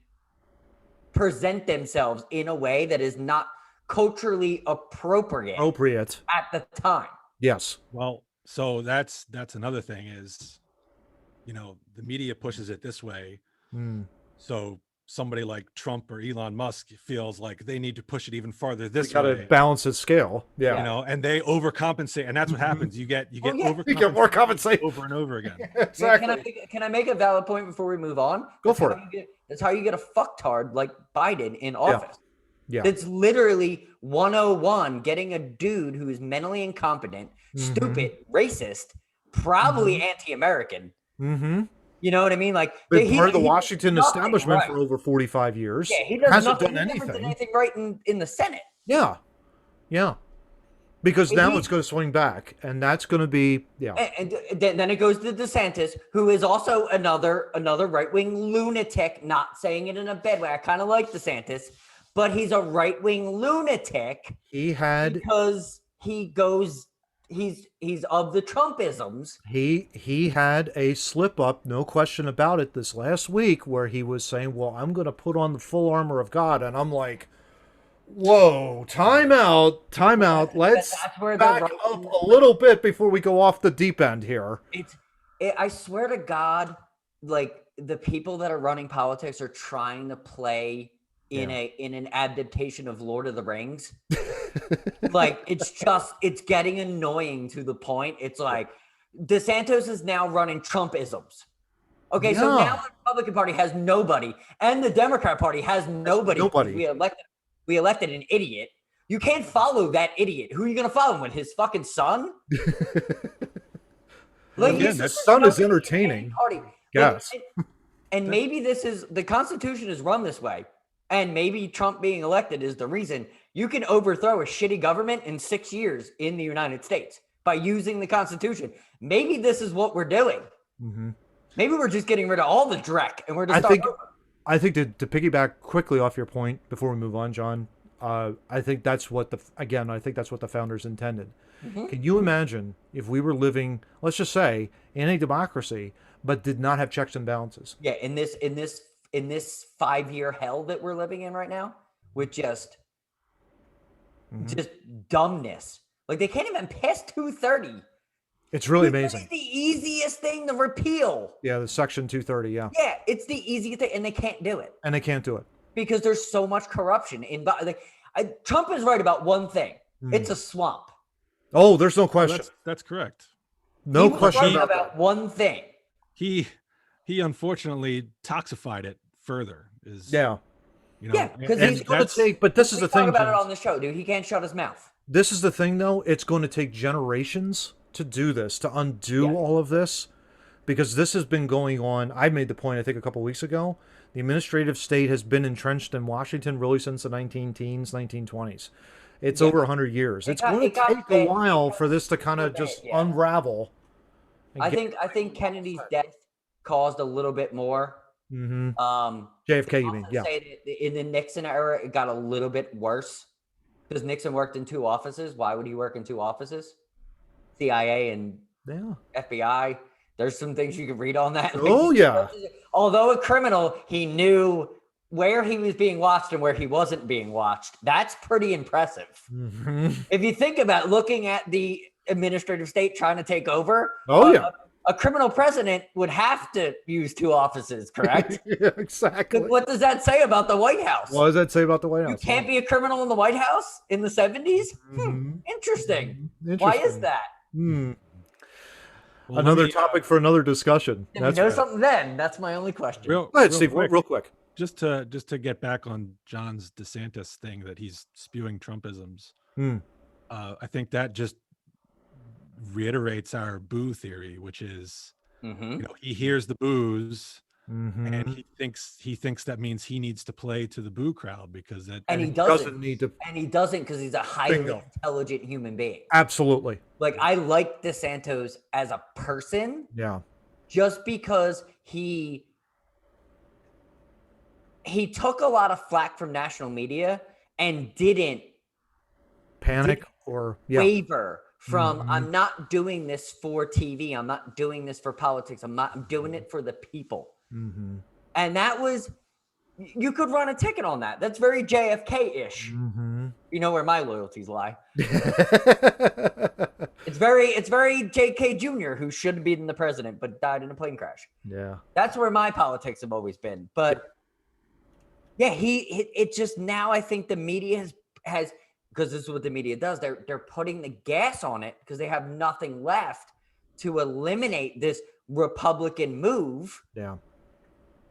present themselves in a way that is not culturally appropriate at the time. Yes. Well, so that's another thing is, you know, the media pushes it this way. So somebody like Trump or Elon Musk feels like they need to push it even farther this Got to way. balance its scale. Yeah. You know, and they overcompensate, and that's what happens. You get You get more compensation over and over again. Exactly. Can I make a valid point before we move on? Go for it. That's how you get a fucktard like Biden in office. Yeah. It's literally 101, getting a dude who is mentally incompetent, stupid, racist, probably anti-American. You know what I mean? Like, Been part of the Washington nothing establishment right. for over 45 years. Yeah, he does hasn't nothing. done He never did anything. anything right in the Senate. Yeah. Because now it's going to swing back, and that's going to be And then it goes to DeSantis, who is also another right-wing lunatic. Not saying it in a bad way. I kind of like DeSantis, but he's a right-wing lunatic. Because he's of the Trumpisms. He had a slip up, no question about it, this last week where he was saying, "Well, I'm going to put on the full armor of God," and I'm like, "Whoa, time out. Let's back up a little bit before we go off the deep end here." I swear to God, like, the people that are running politics are trying to play in an adaptation of Lord of the Rings. Like, it's getting annoying to the point. It's like DeSantis is now running Trumpisms. Okay, so now the Republican Party has nobody, and the Democrat Party has nobody. We elected an idiot. You can't follow that idiot. Who are you going to follow him with? His fucking son? Like, Again, that son is entertaining. Yes. And maybe this is the Constitution is run this way. And maybe Trump being elected is the reason you can overthrow a shitty government in 6 years in the United States by using the Constitution. Maybe this is what we're doing. Maybe we're just getting rid of all the dreck and we're just I think to piggyback quickly off your point before we move on, John, I think that's what the founders intended. Can you imagine if we were living, let's just say, in a democracy, but did not have checks and balances? Yeah, in this 5-year hell that we're living in right now, with just dumbness. Like, they can't even pass 230. It's really amazing. It's the easiest thing to repeal. Yeah, the Section 230, yeah. Yeah, it's the easiest thing, and they can't do it. Because there's so much corruption. Trump is right about one thing. It's a swamp. Oh, there's no question. That's correct. No question about one thing. He unfortunately toxified it further. Because because he's going to take. But this is the thing. Talk about it on the show, dude. He can't shut his mouth. This is the thing, though. It's going to take generations to do this, to undo all of this, because this has been going on. I made the point, I think, a couple weeks ago. The administrative state has been entrenched in Washington really since the 19-teens, 1920s. It's over 100 years. It's going to take a while for this to kind of just unravel. I think Kennedy's death caused a little bit more JFK, you mean? Yeah. Say that in the Nixon era, it got a little bit worse because Nixon worked in 2 offices. Why would he work in 2 offices? CIA and FBI. There's some things you could read on that. Oh, yeah. Although a criminal, he knew where he was being watched and where he wasn't being watched. That's pretty impressive. If you think about looking at the administrative state trying to take over, a criminal president would have to use 2 offices, correct? Yeah, exactly. What does that say about the White House? What does that say about the White House? You can't be a criminal in the White House in the 70s? Interesting. Why is that? Well, another topic for another discussion. If you know something then, that's my only question. Go ahead, Steve, real quick. Just to get back on John's DeSantis thing that he's spewing Trumpisms. I think that just reiterates our boo theory, which is he hears the boos and he thinks that means he needs to play to the boo crowd because he doesn't need to, and he doesn't because he's a highly intelligent human being. Absolutely. Like, I like DeSantis as a person, just because he took a lot of flack from national media and didn't panic or waver from I'm not doing this for TV. I'm not doing this for politics. I'm doing it for the people. And that was, you could run a ticket on that. That's very JFK-ish. You know where my loyalties lie. It's very JK Jr., who should have been the president but died in a plane crash. Yeah. That's where my politics have always been. But yeah, it just, now I think the media has because this is what the media does. They're putting the gas on it because they have nothing left to eliminate this Republican move. Yeah.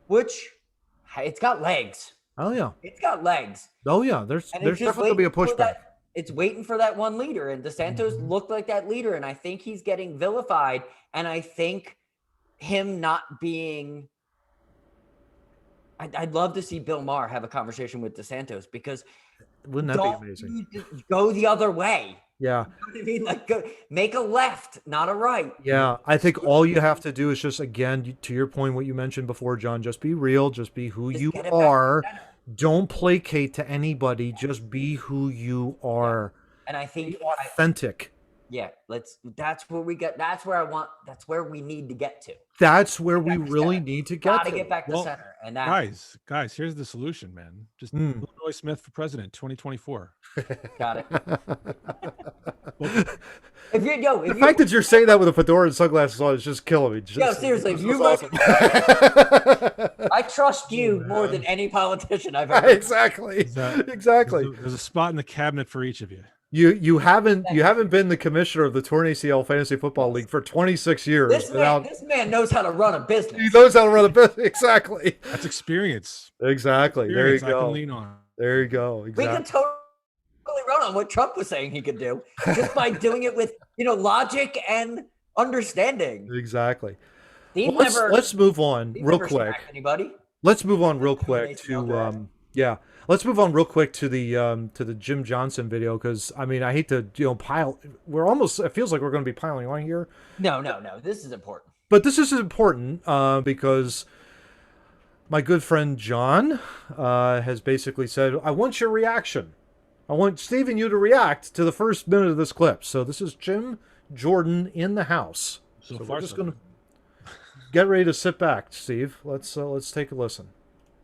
Which, it's got legs. Oh yeah. It's got legs. Oh yeah. There's definitely going to be a pushback. It's waiting for that one leader, and DeSantis looked like that leader, and I think he's getting vilified, and I think him not being. I'd love to see Bill Maher have a conversation with DeSantis because wouldn't that be amazing? Go the other way. Yeah. You know what I mean? Like, make a left, not a right. Yeah. I think all you have to do is just, again, to your point, what you mentioned before, John, just be real, just be who you are. Don't placate to anybody. Just be who you are. And I think authentic. Yeah, that's where we get, that's where we need to get to. That's where we really need to get to. Gotta get back to center. And that, guys, here's the solution, man. Just Illinois Smith for president, 2024. Got it. The fact that you're saying that with a fedora and sunglasses on is just killing me. Seriously, awesome. I trust you more than any politician I've ever. Exactly. Exactly. There's a spot in the cabinet for each of you. You haven't been the commissioner of the Torn ACL Fantasy Football League for 26 years. This man knows how to run a business. He knows how to run a business. Exactly. That's experience. Exactly. There you go. I can lean on. There you go. Exactly. We can totally run on what Trump was saying he could do just by doing it with logic and understanding. Exactly. Let's move on real quick. Anybody? Let's move on real quick to Let's move on real quick to the Jim Johnson video, because I mean, I hate to pile. It feels like we're going to be piling on here. No. This is important. But this is important because my good friend John has basically said, I want your reaction. I want Steve and you to react to the first minute of this clip. So this is Jim Jordan in the house. So we're just going to get ready to sit back, Steve. Let's take a listen.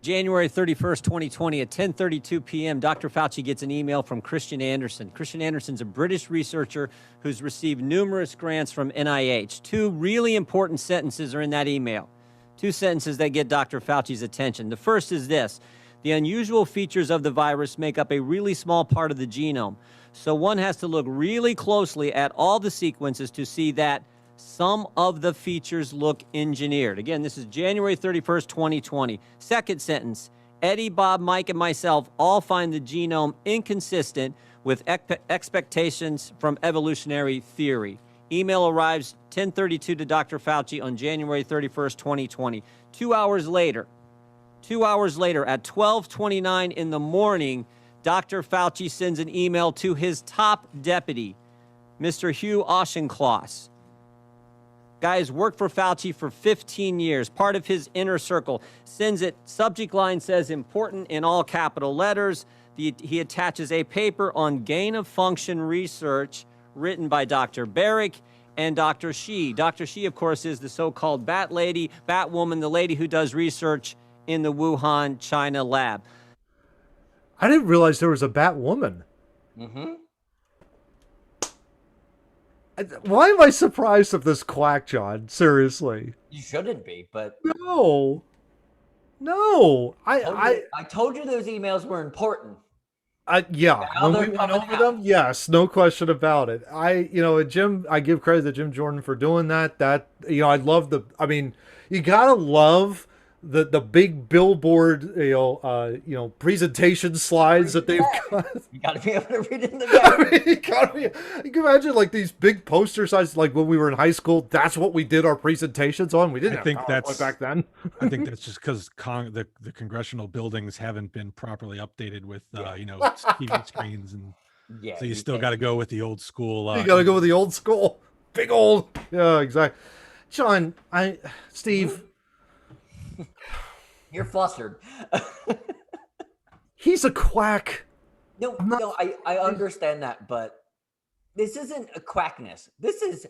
January 31st, 2020 at 10:32 p.m., Dr. Fauci gets an email from Christian Anderson. Christian Anderson's a British researcher who's received numerous grants from NIH. Two really important sentences are in that email. Two sentences that get Dr. Fauci's attention. The first is this: the unusual features of the virus make up a really small part of the genome. So one has to look really closely at all the sequences to see that some of the features look engineered. Again, this is January 31st, 2020. Second sentence: Eddie, Bob, Mike, and myself all find the genome inconsistent with expectations from evolutionary theory. Email arrives 10:32 to Dr. Fauci on January 31st, 2020. 2 hours later at 12:29 in the morning, Dr. Fauci sends an email to his top deputy, Mr. Hugh Auchincloss. Guys worked for Fauci for 15 years, part of his inner circle. Sends it, subject line says important in all capital letters. He attaches a paper on gain of function research written by Dr. Barrick and Dr. Shi. Dr. Shi, of course, is the so-called Bat Lady, Batwoman, the lady who does research in the Wuhan, China lab. I didn't realize there was a Batwoman. Mm-hmm. Why am I surprised of this quack, John? Seriously. You shouldn't be, but No. I told you those emails were important. Yeah, Now when they're we went coming over out. them, yes, no question about it. I give credit to Jim Jordan for doing that. I love you gotta love the big billboard, presentation slides that they've got. You got to be able to read it in the I back. mean, you can imagine like these big poster sizes, like when we were in high school. That's what we did our presentations on. We didn't have PowerPoint back then. I think that's just because the congressional buildings haven't been properly updated with TV screens, and Yeah. so you still got to go with the old school. You got to go with the old school, big old. Yeah, exactly. John, Steve. You're flustered. He's a quack. No, I understand that, but this isn't a quackness. This is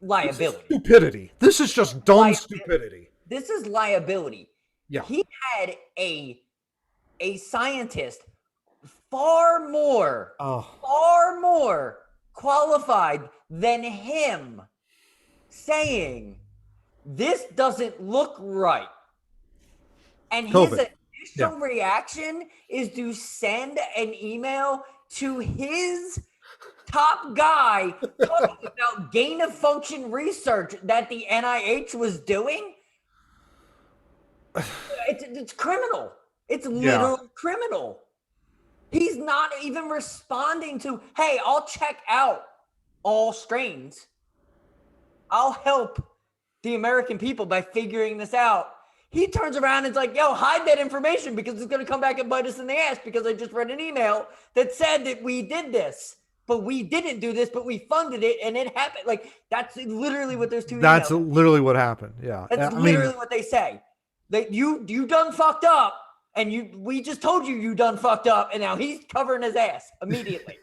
liability. Stupidity. This is just dumb stupidity. This is liability. Yeah. He had a scientist far more qualified than him saying this doesn't look right. And his initial reaction is to send an email to his top guy talking about gain of function research that the NIH was doing. It's criminal. It's literally criminal. He's not even responding to, hey, I'll check out all strains. I'll help the American people by figuring this out. He turns around and is like, yo, hide that information because it's going to come back and bite us in the ass because I just read an email that said that we did this, but we didn't do this, but we funded it and it happened. Like, that's literally what those two That's emails. literally what happened. Yeah. That's literally what they say. That you done fucked up and we just told you done fucked up and now he's covering his ass immediately.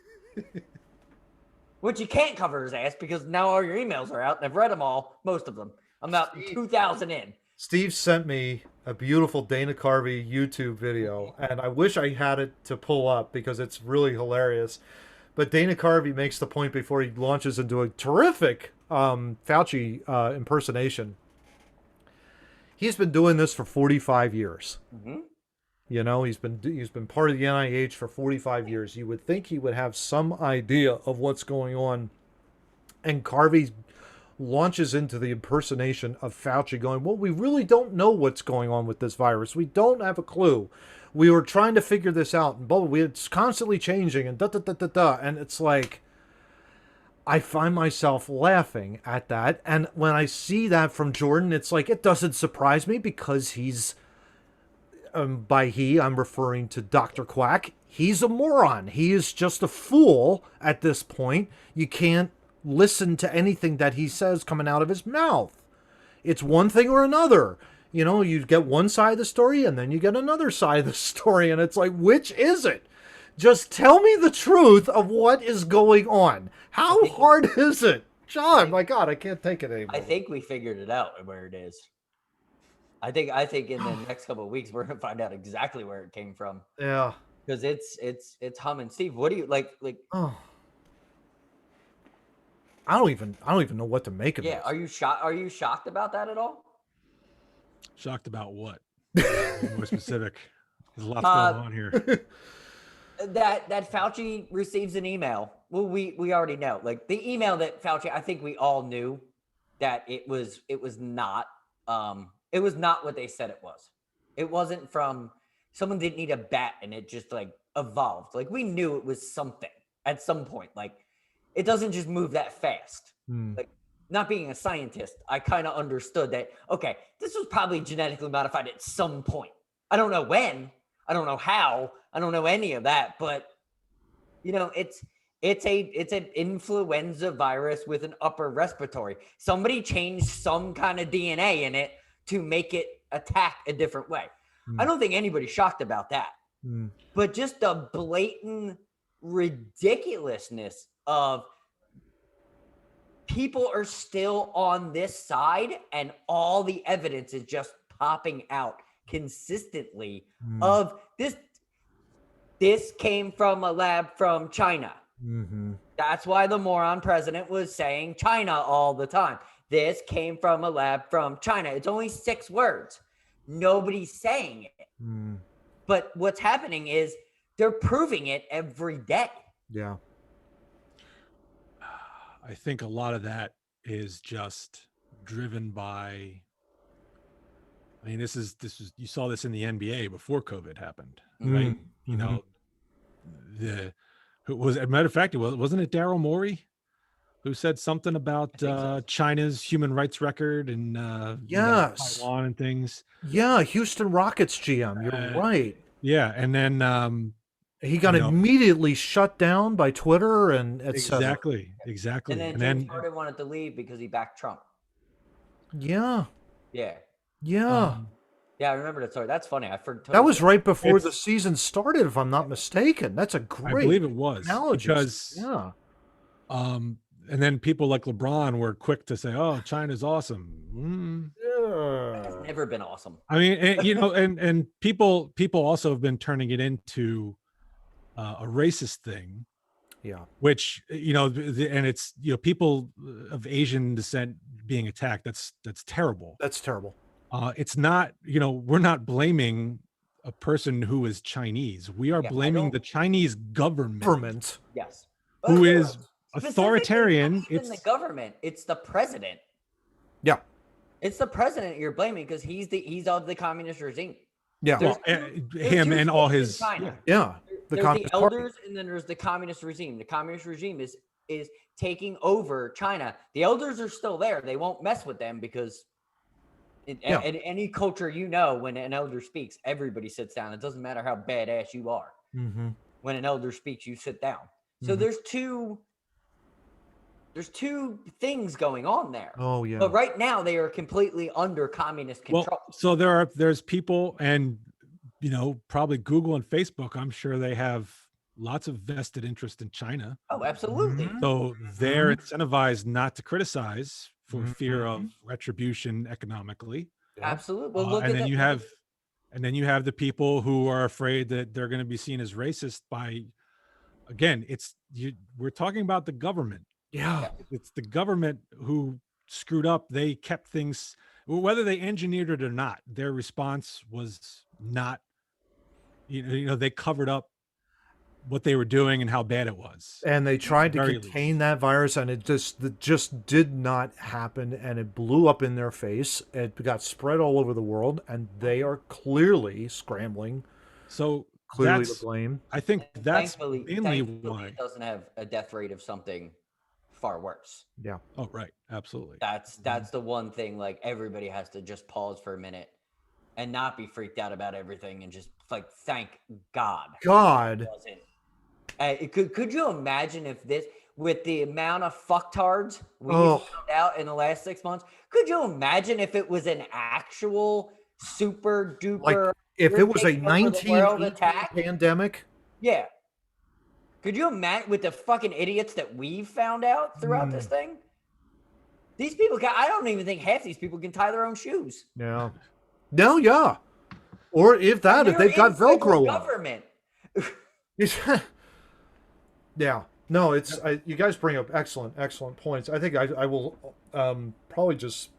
Which you can't cover his ass because now all your emails are out and I've read them all, most of them. I'm about 2,000 in. Steve sent me a beautiful Dana Carvey YouTube video, and I wish I had it to pull up because it's really hilarious. But Dana Carvey makes the point before he launches into a terrific Fauci impersonation. He's been doing this for 45 years. Mm-hmm. You know, he's been part of the NIH for 45 years. You would think he would have some idea of what's going on. And Carvey launches into the impersonation of Fauci going, well, we really don't know what's going on with this virus. We don't have a clue. We were trying to figure this out, and it's constantly changing, and da-da-da-da-da. And it's like, I find myself laughing at that. And when I see that from Jordan, it's like, it doesn't surprise me because he's, by he, I'm referring to Dr. Quack. He's a moron. He is just a fool at this point. You can't listen to anything that he says coming out of his mouth. It's one thing or another. You know, you get one side of the story and then you get another side of the story, and it's like, which is it? Just tell me the truth of what is going on. How hard is it? John, my God, I can't take it anymore. I think we figured it out where it is. I think in the next couple of weeks we're gonna find out exactly where it came from. Yeah. Because it's humming. Steve, what do you like? Oh. I don't even know what to make of it. Yeah, are you shocked? Are you shocked about that at all? Shocked about what? More specific. There's a lot going on here. That Fauci receives an email. Well, we already know. Like the email that Fauci, I think we all knew that it was not what they said it was. It wasn't from someone didn't need a bat and it just like evolved. Like we knew it was something at some point. Like it doesn't just move that fast. Like not being a scientist, I kind of understood that, okay, this was probably genetically modified at some point. I don't know when, I don't know how, I don't know any of that, but you know, it's It's an influenza virus with an upper respiratory. Somebody changed some kind of DNA in it to make it attack a different way. I don't think anybody's shocked about that. But just the blatant ridiculousness of people are still on this side, and all the evidence is just popping out consistently of this. This came from a lab from China. That's why the moron president was saying China all the time. This came from a lab from China. It's only 6 words. Nobody's saying it. But what's happening is they're proving it every day. Yeah. I think a lot of that is just driven by, I mean, this is you saw this in the NBA before COVID happened, right? You know, who was, as a matter of fact, wasn't it Daryl Morey who said something about China's human rights record and Yes. Taiwan and things? Yeah, Houston Rockets GM. You're right. Yeah, and then he got immediately shut down by Twitter and etc. Exactly. And then James Harden wanted to leave because he backed Trump. Yeah. Yeah. Yeah. Yeah, I remember that story. That's funny. I forgot. That was right before the season started, if I'm not mistaken. That's a great I believe it was analogy. Because and then people like LeBron were quick to say, "Oh, China's awesome." It's never been awesome. I mean, and people also have been turning it into a racist thing. Yeah. Which, and it's, people of Asian descent being attacked. That's terrible. That's terrible. It's not, we're not blaming a person who is Chinese. We are blaming the Chinese government. Yes. Who is authoritarian. It's the government. It's the president. Yeah. It's the president you're blaming because he's of the communist regime. Yeah. Well, him and all his. Yeah. There's the elders, and then there's the communist regime. The communist regime is taking over China. The elders are still there. They won't mess with them because in any culture, when an elder speaks, everybody sits down. It doesn't matter how badass you are. When an elder speaks, you sit down. So there's two things going on there. Oh yeah. But right now they are completely under communist control. Well, so there's people, and probably Google and Facebook, I'm sure they have lots of vested interest in China. Oh, absolutely. So they're incentivized not to criticize for fear of retribution economically. Absolutely. Well, look and at then you have the people who are afraid that they're going to be seen as racist by, again, we're talking about the government. Yeah. It's the government who screwed up. They kept things, whether they engineered it or not, their response was not, they covered up what they were doing and how bad it was. And they tried to contain that virus, and it just did not happen, and it blew up in their face. It got spread all over the world, and they are clearly scrambling. So clearly to blame. I think that's mainly why it doesn't have a death rate of something far worse. Yeah. Oh, right. Absolutely. That's the one thing, like, everybody has to just pause for a minute and not be freaked out about everything and just like thank God. God. Could you imagine if this, with the amount of fucktards we found out in the last 6 months, could you imagine if it was an actual super duper, like if it was a 19 pandemic? Yeah. Could you imagine with the fucking idiots that we've found out throughout this thing? These people I don't even think half these people can tie their own shoes. Yeah. No, yeah. Or if they've got Velcro government. Yeah. No, you guys bring up excellent points. I think I will probably just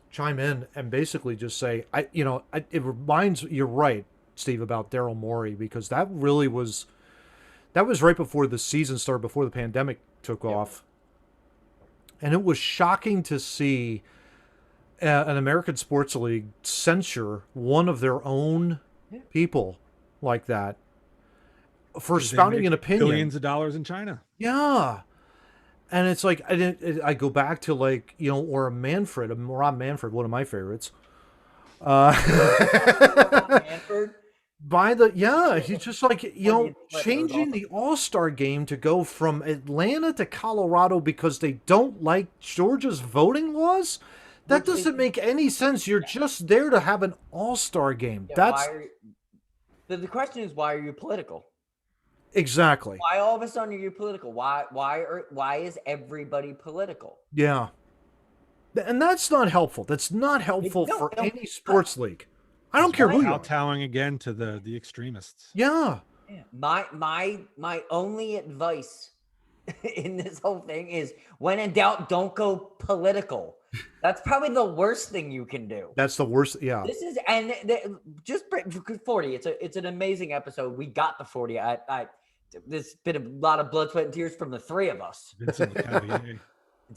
chime in and basically just say, it reminds, you're right, Steve, about Daryl Morey, because that was right before the season started, before the pandemic took off. And it was shocking to see an American sports league censure one of their own people like that for spouting an opinion. Billions of dollars in China. Yeah. And it's like, I go back to like, or Rob Manfred, one of my favorites. Manfred? he's just like, changing the All-Star game to go from Atlanta to Colorado because they don't like Georgia's voting laws. That doesn't make any sense. You're just there to have an All-Star game. That's the question is, why are you political? exactly. Why all of a sudden are you political? Why is everybody political? Yeah. And that's not helpful. That's not helpful for any sports league. I don't care who you are. Kowtowing again to the extremists. Yeah. My only advice in this whole thing is, when in doubt, don't go political. That's probably the worst thing you can do. That's the worst. Yeah. This is just 40. It's an amazing episode. We got the 40. There's been a lot of blood, sweat, and tears from the three of us.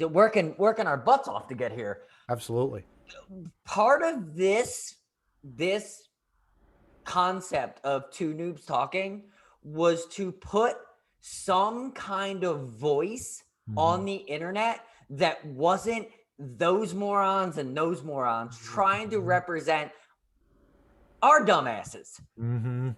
Working our butts off to get here. Absolutely. Part of this concept of Two Noobs Talking was to put some kind of voice on the internet that wasn't those morons and those morons trying to represent our dumbasses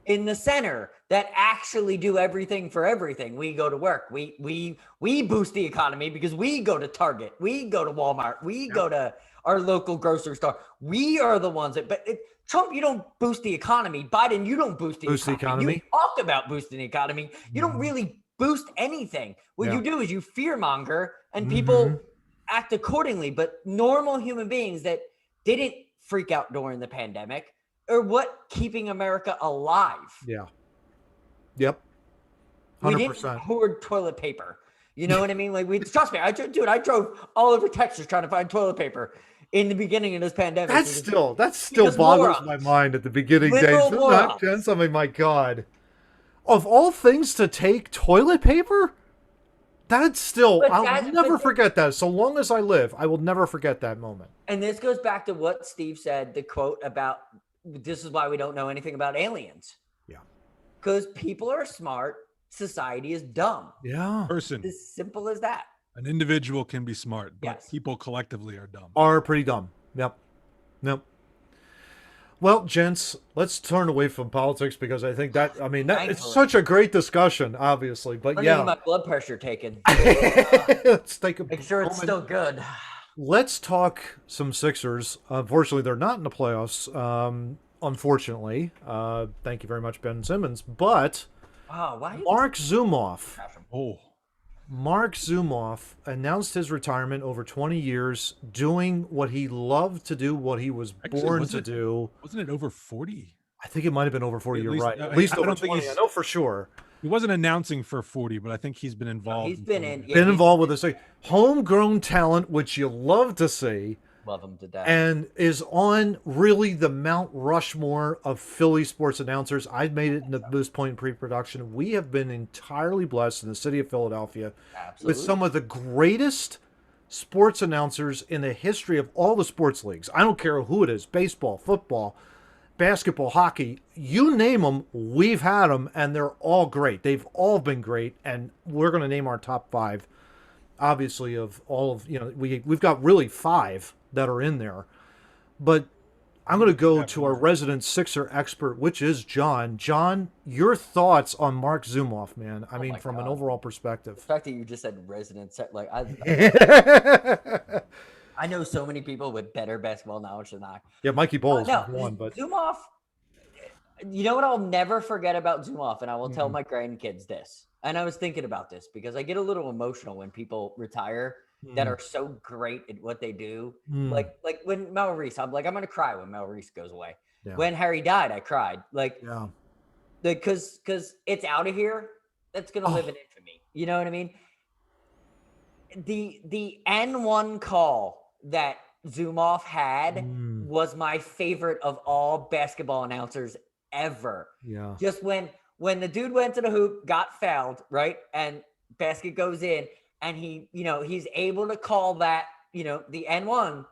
in the center that actually do everything for everything. We go to work. We boost the economy because we go to Target. We go to Walmart. We go to our local grocery store. We are the ones that, Trump, you don't boost the economy. Biden, you don't boost the economy. You talked about boosting the economy. You don't really boost anything. What you do is you fearmonger and people act accordingly. But normal human beings that didn't freak out during the pandemic are what keeping America alive. Yeah. Yep. 100%. We didn't hoard toilet paper. You know what I mean? Like, trust me, I drove all over Texas trying to find toilet paper in the beginning of this pandemic. That still boggles my mind at the beginning days. Gents, I mean, my God. Of all things to take toilet paper? That's still, I'll never forget that. So long as I live, I will never forget that moment. And this goes back to what Steve said, the quote about, this is why we don't know anything about aliens. Yeah. Because people are smart. Society is dumb. Yeah. Person. As simple as that. An individual can be smart, but Yes. people collectively are dumb. Are pretty dumb. Yep. Well, gents, let's turn away from politics because I think it's such a great discussion, obviously. But I'm gonna get my blood pressure taken. Let's take a Make sure it's still good. Let's talk some Sixers. Unfortunately, they're not in the playoffs. Unfortunately, thank you very much, Ben Simmons. But Mark Zumoff. Mark Zumoff announced his retirement over 20 years, doing what he loved to do, what he was born to do. Wasn't it over 40? I think it might have been over 40. You're right. At least over 20. I know for sure. He wasn't announcing for 40, but I think he's been involved. He's been involved with this homegrown talent, which you love to see. Love him to death. And is on really the Mount Rushmore of Philly sports announcers. I made it in the Boost Point pre-production. We have been entirely blessed in the city of Philadelphia with some of the greatest sports announcers in the history of all the sports leagues. I don't care who it is, baseball, football, basketball, hockey, you name them, we've had them, and they're all great. They've all been great, and we're going to name our top 5, obviously, of all of, we've got really 5 that are in there. But I'm going to go to our resident Sixer expert, which is John. John, your thoughts on Mark Zumoff, man. I mean, from an overall perspective. The fact that you just said resident, like, I know so many people with better basketball knowledge than I. Yeah, Mikey Bowles is one, but Zumoff, you know what I'll never forget about Zumoff, and I will tell my grandkids this. And I was thinking about this because I get a little emotional when people retire that are so great at what they do. Like when Mel Reese, I'm gonna cry when Mel Reese goes away. Yeah. When Harry died, I cried. Because it's out of here. That's gonna live in infamy. You know what I mean? The N1 call that Zumoff had was my favorite of all basketball announcers ever. Yeah. Just when the dude went to the hoop, got fouled, right? And basket goes in, and he's able to call that, the N1.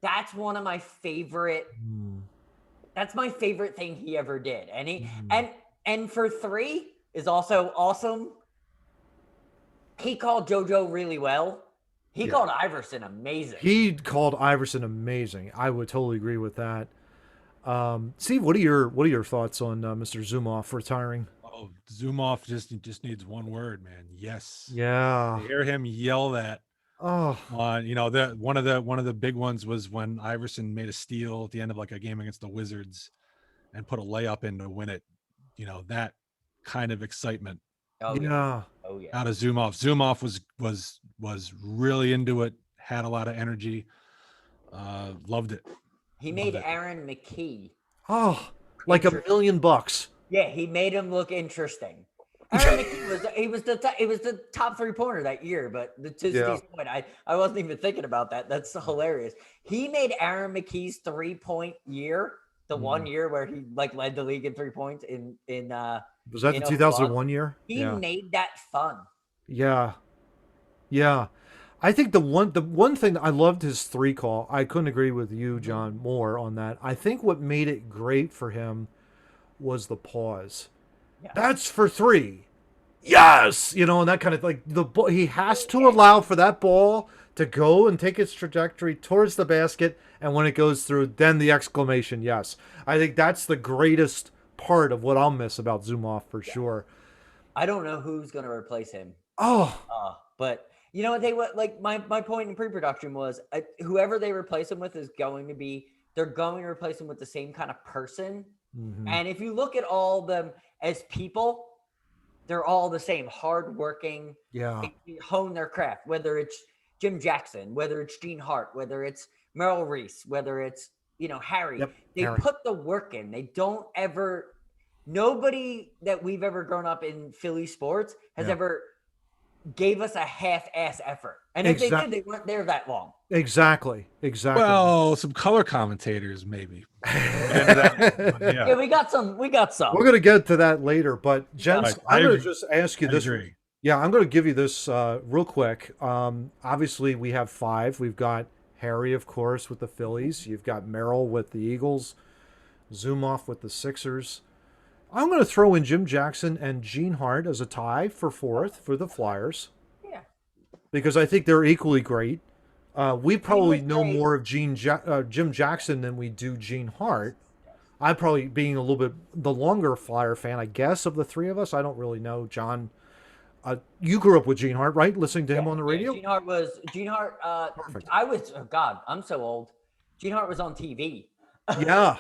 That's one of my favorite. That's my favorite thing he ever did. And and for 3 is also awesome. He called JoJo really well. He called Iverson amazing. He called Iverson amazing. I would totally agree with that. Steve, what are your thoughts on Mr. Zumoff retiring? Oh, Zumoff just needs one word, man. Yes. Yeah. To hear him yell that Oh, on, one of the big ones was when Iverson made a steal at the end of like a game against the Wizards and put a layup in to win it. That kind of excitement Oh yeah. yeah. Oh yeah. out of Zumoff. Zumoff was really into it, had a lot of energy, loved it. He Loved made it. Aaron McKee. Oh, like $1,000,000. Yeah, he made him look interesting. Aaron McKee was the top 3-pointer that year, but to Yeah. Steve's point, I wasn't even thinking about that. That's hilarious. He made Aaron McKee's 3-point year, the 1 year where he like led the league in 3 points in Was that in the Oklahoma. 2001 year? He Yeah. made that fun. Yeah. Yeah. I think the one thing I loved his 3 call. I couldn't agree with you, John, more on that. I think what made it great for him was the pause. Yeah. That's for 3. Yes, and that kind of like he has to allow for that ball to go and take its trajectory towards the basket, and when it goes through, then the exclamation yes. I think that's the greatest part of what I'll miss about Zumoff for sure. I don't know who's going to replace him. Oh, But you know what they would like. My point in pre-production was whoever they replace him with is going to be. They're going to replace him with the same kind of person. And if you look at all of them as people, they're all the same, hardworking. yeah. They hone their craft. Whether it's Jim Jackson, whether it's Gene Hart, whether it's Merrill Reese, whether it's Harry. Yep, They Harry. put the work in. They don't ever. Nobody that we've ever grown up in Philly sports has ever gave us a half-ass effort. And if they did, they weren't there that long. Exactly. Well, some color commentators maybe. Yeah. We got some. We're going to get to that later, but gents, I'm going to just ask you this. agree. Yeah, I'm going to give you this real quick. Obviously, we have 5. We've got Harry, of course, with the Phillies. You've got Merrill with the Eagles. Zumoff with the Sixers. I'm going to throw in Jim Jackson and Gene Hart as a tie for 4th for the Flyers. Yeah. Because I think they're equally great. We probably know great. more of Jim Jackson than we do Gene Hart. I'm probably being a little bit the longer Flyer fan, I guess, of the 3 of us. I don't really know, John. You grew up with Gene Hart, right? Listening to him on the radio? Gene Hart. Perfect. I'm so old. Gene Hart was on TV. Yeah.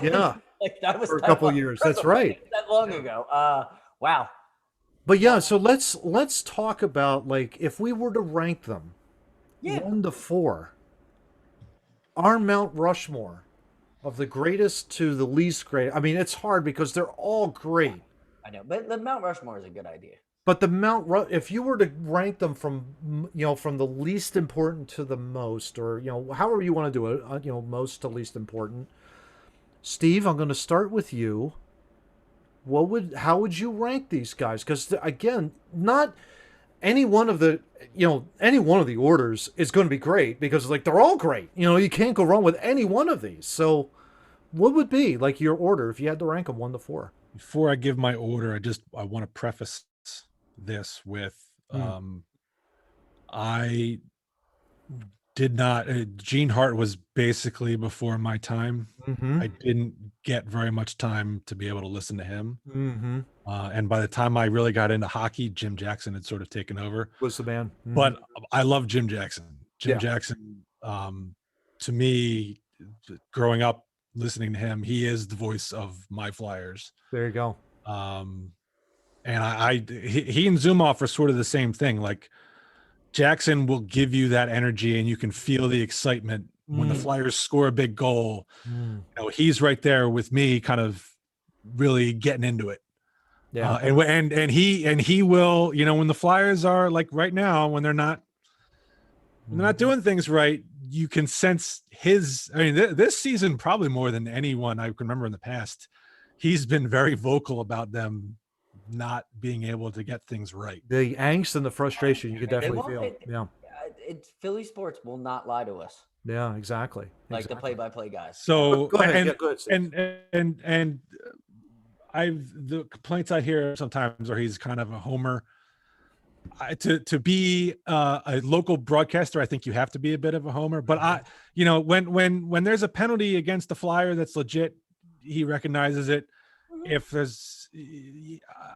Yeah. Like that was For a couple of years. That's right. That long ago. Wow. But yeah, so let's talk about, like, if we were to rank them 1 to 4, our Mount Rushmore of the greatest to the least great. I mean, it's hard because they're all great. I know, but the Mount Rushmore is a good idea. But if you were to rank them from from the least important to the most, or however you want to do it, most to least important. Steve, I'm going to start with you. How would you rank these guys? Because again, not any one of the orders is going to be great because like they're all great. You can't go wrong with any one of these. So, what would be like your order if you had to rank them 1 to 4? Before I give my order, I want to preface this with I did not. Gene Hart was basically before my time. I didn't get very much time to be able to listen to him. And by the time I really got into hockey, Jim Jackson had sort of taken over. Was the man. But I love Jim Jackson. Jim Jackson, to me, growing up listening to him, he is the voice of my Flyers. There you go. And he and Zumoff are sort of the same thing. Like Jackson will give you that energy and you can feel the excitement when the Flyers score a big goal. He's right there with me, kind of really getting into it. Yeah. And he will, when the Flyers are like right now, when they're not doing things right, you can sense this season, probably more than anyone I can remember in the past, he's been very vocal about them not being able to get things right. The angst and the frustration you could definitely feel. Philly sports will not lie to us. Yeah, exactly. Like the play-by-play guys. So go ahead. Go ahead, and the complaints I hear sometimes are he's kind of a homer. to be a local broadcaster, I think you have to be a bit of a homer. But when there's a penalty against the Flyer that's legit, he recognizes it. If there's,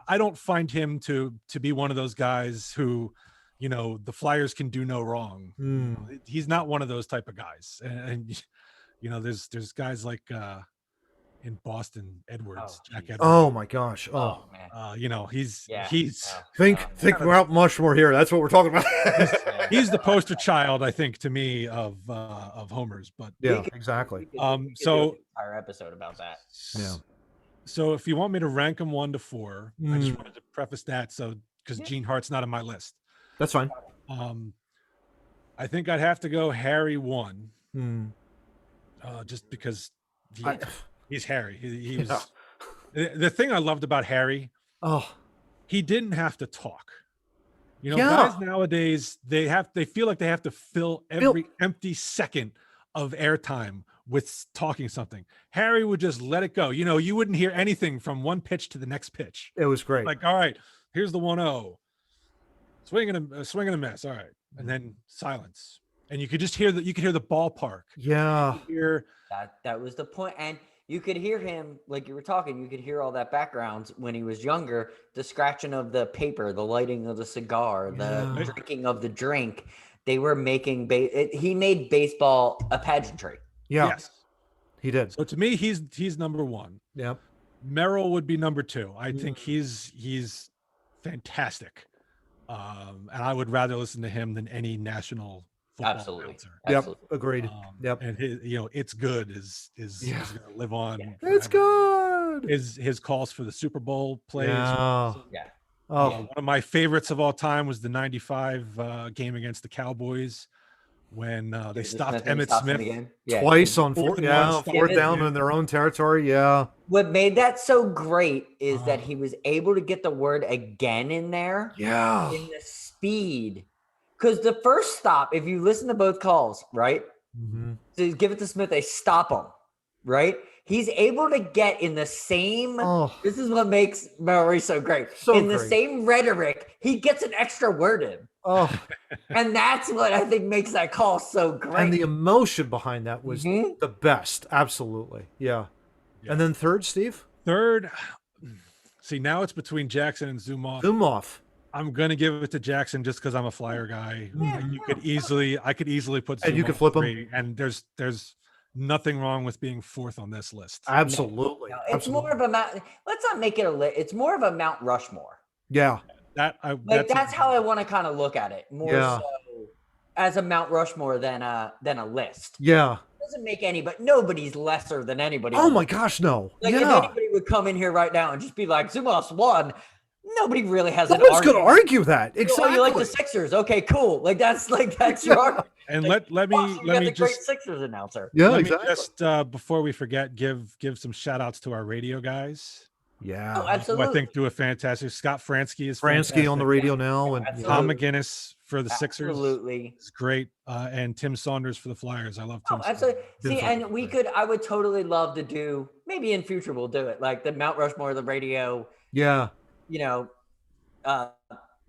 I don't find him to be one of those guys who, the Flyers can do no wrong. He's not one of those type of guys. And there's guys like in Boston, Edwards, Jack Edwards. Oh my gosh. Oh man. He's think Mount Mushmore here. That's what we're talking about. he's the poster child, I think, to me of homers. But yeah, exactly. We could do an entire episode about that. Yeah. So if you want me to rank them 1 to 4, I just wanted to preface that because Gene Hart's not on my list. That's fine. I think I'd have to go Harry 1. Just because he's Harry. He was the thing I loved about Harry. He didn't have to talk. Guys nowadays they feel like they have to fill every empty second of airtime with talking something. Harry would just let it go. You wouldn't hear anything from one pitch to the next pitch. It was great. Like, all right, here's the 1-0. Swing and a miss. All right. And then silence. And you could just hear you could hear the ballpark. Yeah. That was the point. And you could hear him, like you were talking, you could hear all that background when he was younger, the scratching of the paper, the lighting of the cigar, the drinking of the drink. They were making he made baseball a pageantry. Yeah. Yes. He did. So to me, he's number 1. Yep. Merrill would be number 2. I think he's fantastic. And I would rather listen to him than any national football announcer. Yep. Agreed. Yep. And it's good is going to live on. Yeah. It's good. His calls for the Super Bowl plays. Yeah. One of my favorites of all time was the 95 game against the Cowboys when they stopped Emmitt Smith twice on fourth down in their own territory. Yeah. What made that so great is that he was able to get the word again in there. Yeah. In the speed. Because the first stop, if you listen to both calls, right? So give it to Smith, they stop him, right? He's able to get in the same. This is what makes Murray so great. The same rhetoric, he gets an extra word in. And that's what I think makes that call so great. And the emotion behind that was the best. Absolutely. Yeah. And then third, Steve? Third, see, now it's between Jackson and Zumoff. I'm gonna give it to Jackson just because I'm a Flyer guy. And I could easily put. And you could flip him. And there's nothing wrong with being 4th on this list. Absolutely. No, it's more of a Mount. Let's not make it a list. It's more of a Mount Rushmore. Yeah. That's how I want to kind of look at it. More so as a Mount Rushmore than a list. Yeah. It doesn't make but nobody's lesser than anybody. Oh my gosh, no. Like if anybody would come in here right now and just be like, Zumoff's won. Nobody really has an argument. Nobody's going to argue that. Exactly. Oh, you like the Sixers? Okay, cool. That's your argument. And like, let me just great Sixers announcer. Yeah, let exactly. me just before we forget, give some shout outs to our radio guys. Yeah. Oh, absolutely. Who I think do a fantastic. Scott Fransky is on the radio now, and Tom McGinnis for the Sixers. Absolutely, it's great. And Tim Saunders for the Flyers. I love Tim. Absolutely. See, and I would totally love to do. Maybe in future we'll do it, like the Mount Rushmore of the radio. Yeah.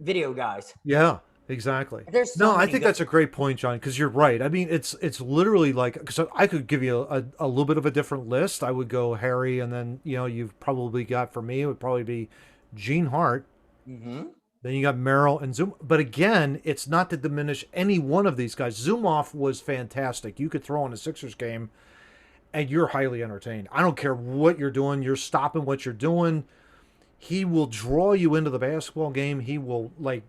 Video guys. Yeah. Exactly. I think that's a great point, John, because you're right. I mean, it's literally like, because I could give you a little bit of a different list. I would go Harry, and then you've probably got, for me, it would probably be Gene Hart. Then you got Merrill and Zoom. But again, it's not to diminish any one of these guys. Zumoff was fantastic. You could throw on a Sixers game, and you're highly entertained. I don't care what you're doing. You're stopping what you're doing. He will draw you into the basketball game. He will, like,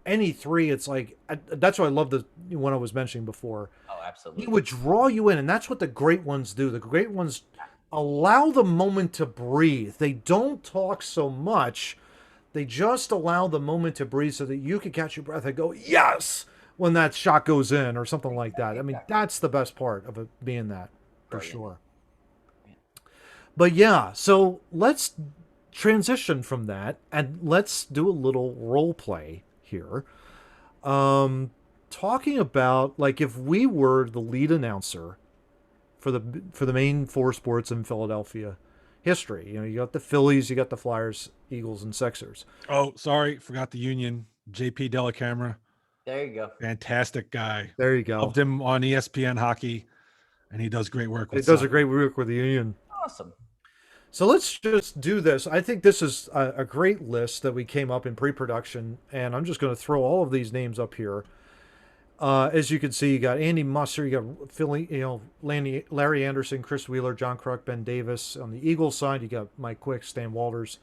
any three, it's like, that's what I love when I was mentioning before. Oh, absolutely. He would draw you in, and that's what the great ones do. The great ones allow the moment to breathe. They don't talk so much. They just allow the moment to breathe so that you can catch your breath and go, yes, when that shot goes in or something like that. I mean, that's the best part of it being that, for sure. But yeah, so let's transition from that, and let's do a little role play here, talking about, like, if we were the lead announcer for the main 4 sports in Philadelphia history. You got the Phillies, you got the Flyers, Eagles, and Sixers. Oh, sorry, forgot the Union. JP Dellacamera. There you go. Fantastic guy. There you go. Loved him on ESPN hockey, and he does great work with It does a soccer. great work with the union. Awesome. So let's just do this. I think this is a great list that we came up in pre-production, and I'm just going to throw all of these names up here. As you can see, you got Andy Musser, you got Philly, Larry Anderson, Chris Wheeler, John Kruk, Ben Davis. On the Eagles side, you got Mike Quick, Stan Walters.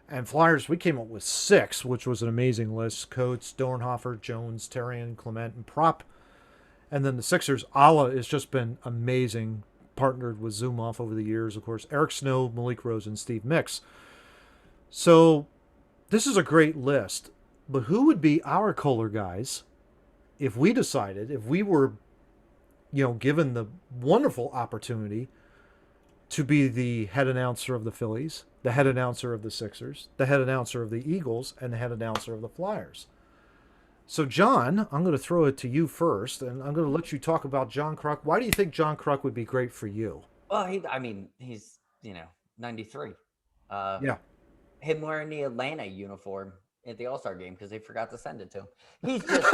And Flyers, we came up with 6, which was an amazing list. Coates, Dornhofer, Jones, Terrian, Clement, and Prop. And then the Sixers, Ala has just been amazing. Partnered with Zumoff over the years, of course. Eric Snow, Malik Rose, and Steve Mix. So this is a great list. But who would be our Kohler guys if we decided, if we were, given the wonderful opportunity to be the head announcer of the Phillies, the head announcer of the Sixers, the head announcer of the Eagles, and the head announcer of the Flyers? So, John, I'm going to throw it to you first, and I'm going to let you talk about John Kruk. Why do you think John Kruk would be great for you? Well, he's 93. Yeah. Him wearing the Atlanta uniform at the All-Star game because they forgot to send it to him. He's just,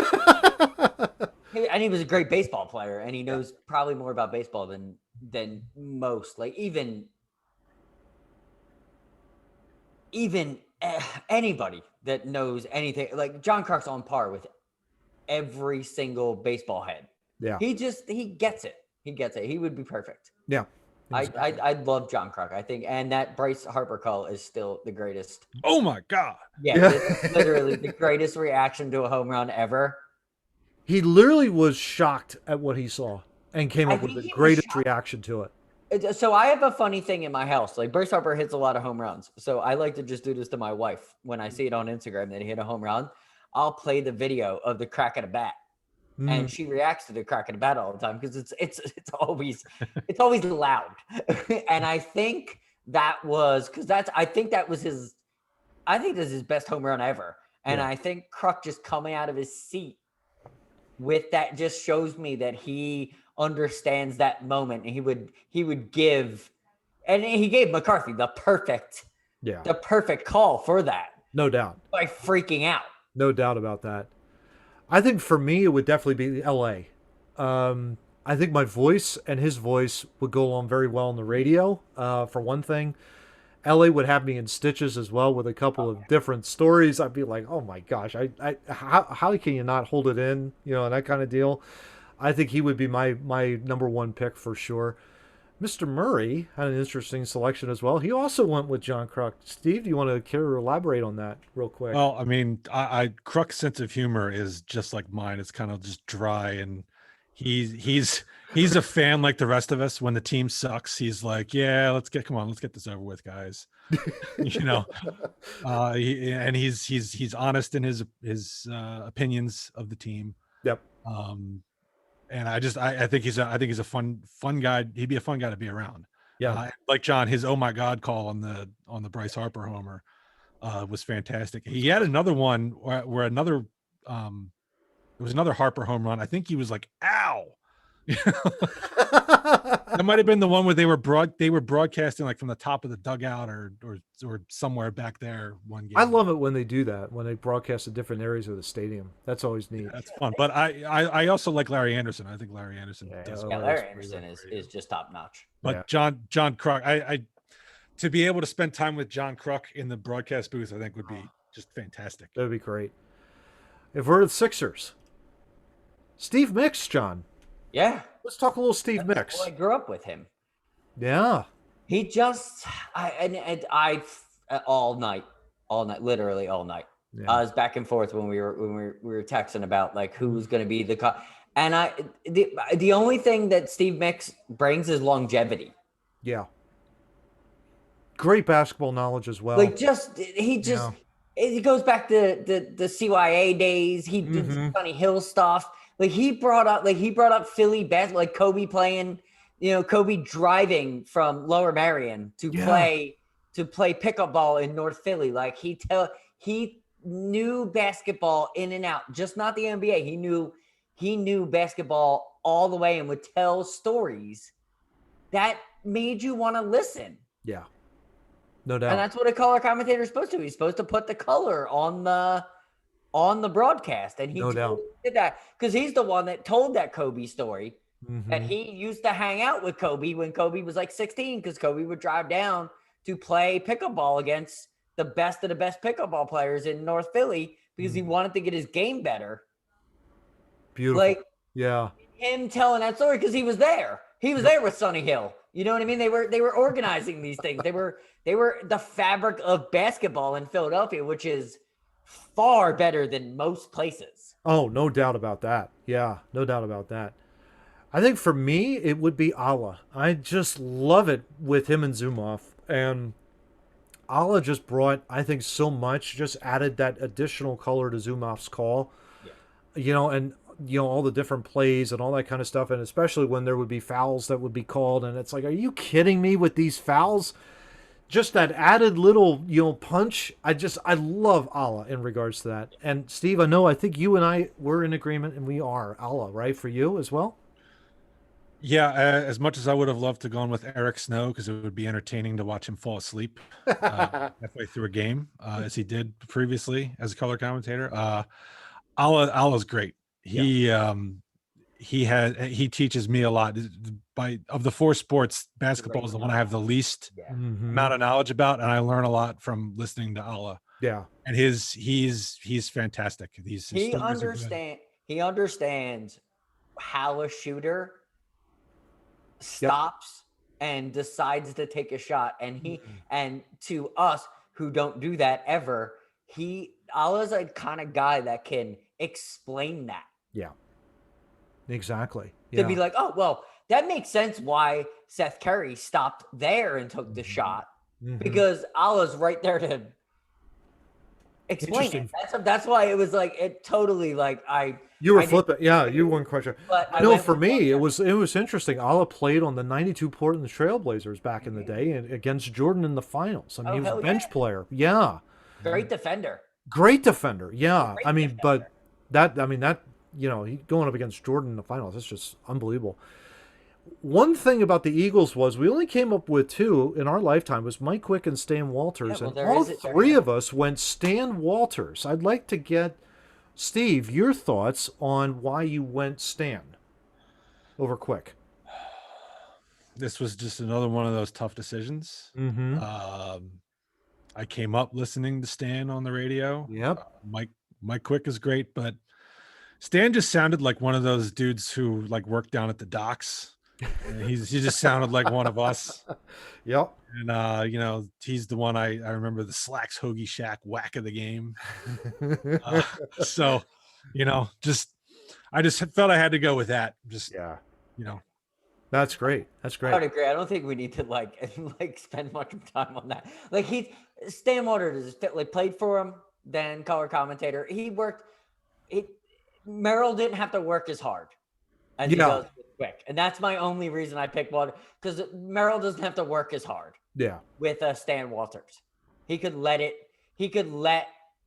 and he was a great baseball player, and he knows probably more about baseball than most. Like even anybody that knows anything, like John Kruk's on par with every single baseball head. Yeah. He gets it. He gets it. He would be perfect. Yeah. I love John Kruk. I think, and that Bryce Harper call is still the greatest. Oh my God. Yeah, it's literally the greatest reaction to a home run ever. He literally was shocked at what he saw and came up with the greatest reaction to it. So I have a funny thing in my house. Like Bryce Harper hits a lot of home runs. So I like to just do this to my wife. When I see it on Instagram that he hit a home run, I'll play the video of the crack of the bat. And she reacts to the crack of the bat all the time because it's always loud. And I think that was I think this is his best home run ever. And I think Kruk just coming out of his seat with that just shows me that he understands that moment, and he would give, and he gave McCarthy the perfect call for that. No doubt. By freaking out. No doubt about that. I think for me, it would definitely be LA. I think my voice and his voice would go along very well on the radio, for one thing. LA would have me in stitches as well with a couple of different stories. I'd be like, oh my gosh, how can you not hold it in? And that kind of deal. I think he would be my number one pick for sure. Mr. Murray had an interesting selection as well. He also went with John Kruk. Steve, do you want to care to elaborate on that real quick? Well, I mean, Kruk's sense of humor is just like mine. It's kind of just dry, and he's a fan like the rest of us. When the team sucks, he's like, yeah, let's get this over with, guys. He's honest in his opinions of the team. Yep. And I think he's a fun guy. He'd be a fun guy to be around. Yeah. Like John, his oh my God call on the Bryce Harper homer was fantastic. He had another one where it was another Harper home run. I think he was like, ow. That might have been the one where they were broadcasting like from the top of the dugout or somewhere back there one game. I love it when they do that, when they broadcast the different areas of the stadium. That's always neat. Yeah, that's fun. But I also like Larry Anderson. I think Larry Anderson does. Yeah, Larry Anderson is just top notch. But John Kruk, I to be able to spend time with John Kruk in the broadcast booth, I think would be just fantastic. That would be great. If we're the Sixers, Steve Mix, John. Yeah. Let's talk a little Steve Mix. Well, I grew up with him. Yeah. He just, I all night, literally all night. Yeah. I was back and forth when we were texting about like who was going to be and the only thing that Steve Mix brings is longevity. Yeah. Great basketball knowledge as well. Like it goes back to the CYA days. He did Sunny Hill stuff. Like he brought up Philly basketball, like Kobe playing, Kobe driving from Lower Merion to play pickup ball in North Philly. Like he knew basketball in and out, just not the NBA. He knew basketball all the way and would tell stories that made you want to listen. Yeah. No doubt. And that's what a color commentator is supposed to do. He's supposed to put the color on the on the broadcast, and he No doubt. did that because he's the one that told that Kobe story. Mm-hmm. And he used to hang out with Kobe when Kobe was like 16, because Kobe would drive down to play pickup ball against the best of the best pickup ball players in North Philly because he wanted to get his game better. Beautiful. Like, yeah. him telling that story because he was there. He was there with Sonny Hill. You know what I mean? They were organizing these things. They were the fabric of basketball in Philadelphia, which is far better than most places. Oh, no doubt about that. Yeah, no doubt about that. I think for me, it would be Allah. I just love it with him and Zumov. And Allah just brought, I think, so much, just added that additional color to Zumov's call. Yeah. And, all the different plays and all that kind of stuff. And especially when there would be fouls that would be called. And it's like, are you kidding me with these fouls? Just that added little, punch. I love Allah in regards to that. And Steve, I think you and I were in agreement, and we are Allah, right? For you as well? Yeah, as much as I would have loved to go on with Eric Snow, because it would be entertaining to watch him fall asleep halfway through a game, as he did previously as a color commentator. Allah's great. He teaches me a lot. Of the four sports, basketball is the one I have the least amount of knowledge about, and I learn a lot from listening to Allah. Yeah, and he's fantastic. He understands how a shooter stops and decides to take a shot, and to us who don't do that ever, Allah's a kind of guy that can explain that. Yeah, exactly. To be like, oh, well, that makes sense why Seth Curry stopped there and took the shot, because Allah's right there to explain it. That's why it was like, it totally, like, you were flipping. Yeah, you weren't quite sure. But for me, it was interesting. Allah played on the '92 Portland Trailblazers back in the day, and against Jordan in the finals. I mean, he was a bench player. Yeah, great defender. Yeah, but that going up against Jordan in the finals, it's just unbelievable. One thing about the Eagles was we only came up with two in our lifetime, was Mike Quick and Stan Walters, and all three of us went Stan Walters. I'd like to get, Steve, your thoughts on why you went Stan over Quick. This was just another one of those tough decisions. I came up listening to Stan on the radio. Yep. Mike Quick is great, but Stan just sounded like one of those dudes who like worked down at the docks. He just sounded like one of us. Yep. And he's the one I remember, the Slacks Hoagie Shack whack of the game. So I just felt I had to go with that. That's great. That's great. I would agree. I don't think we need to like spend much time on that. Like, Stan Waters played for him, then color commentator. Merrill didn't have to work as hard as he does with Quick, and that's my only reason I picked Waters, because Merrill doesn't have to work as hard. Yeah. With Stan Walters, he could let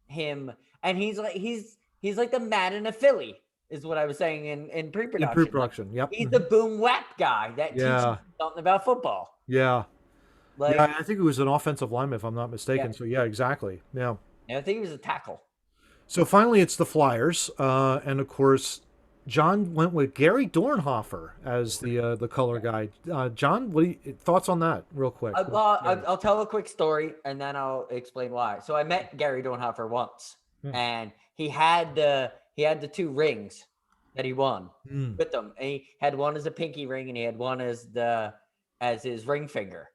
him, and he's like the Madden of Philly, is what I was saying in pre-production. In pre-production, yep. He's the boom whap guy that teaches you something about football. Yeah. I think he was an offensive lineman, if I'm not mistaken. Yeah. So yeah, exactly. Yeah. And I think he was a tackle. So finally, it's the Flyers, and of course, John went with Gary Dornhofer as the color guy. John, thoughts on that, real quick? I'll tell a quick story, and then I'll explain why. So I met Gary Dornhofer once, and he had the two rings that he won with them. And he had one as a pinky ring, and he had one as his ring finger.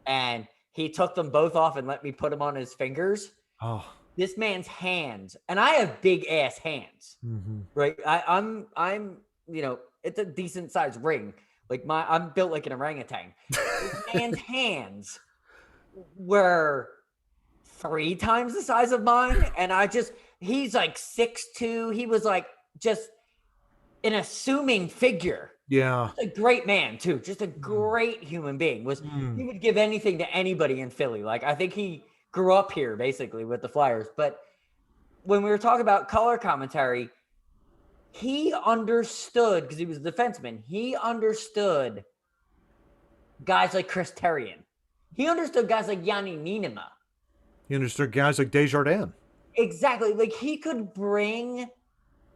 And he took them both off and let me put them on his fingers. Oh. This man's hands, and I have big ass hands, right? I'm it's a decent sized ring. Like I'm built like an orangutan. This man's hands were 3 times the size of mine, and he's like 6'2". He was like just an assuming figure. Yeah. A great man too. Just a great human being. He would give anything to anybody in Philly. Like, I think he grew up here basically with the Flyers. But when we were talking about color commentary, he understood, because he was a defenseman, he understood guys like Chris Therien. He understood guys like Yanni Nienema. He understood guys like Desjardins. Exactly. Like he could bring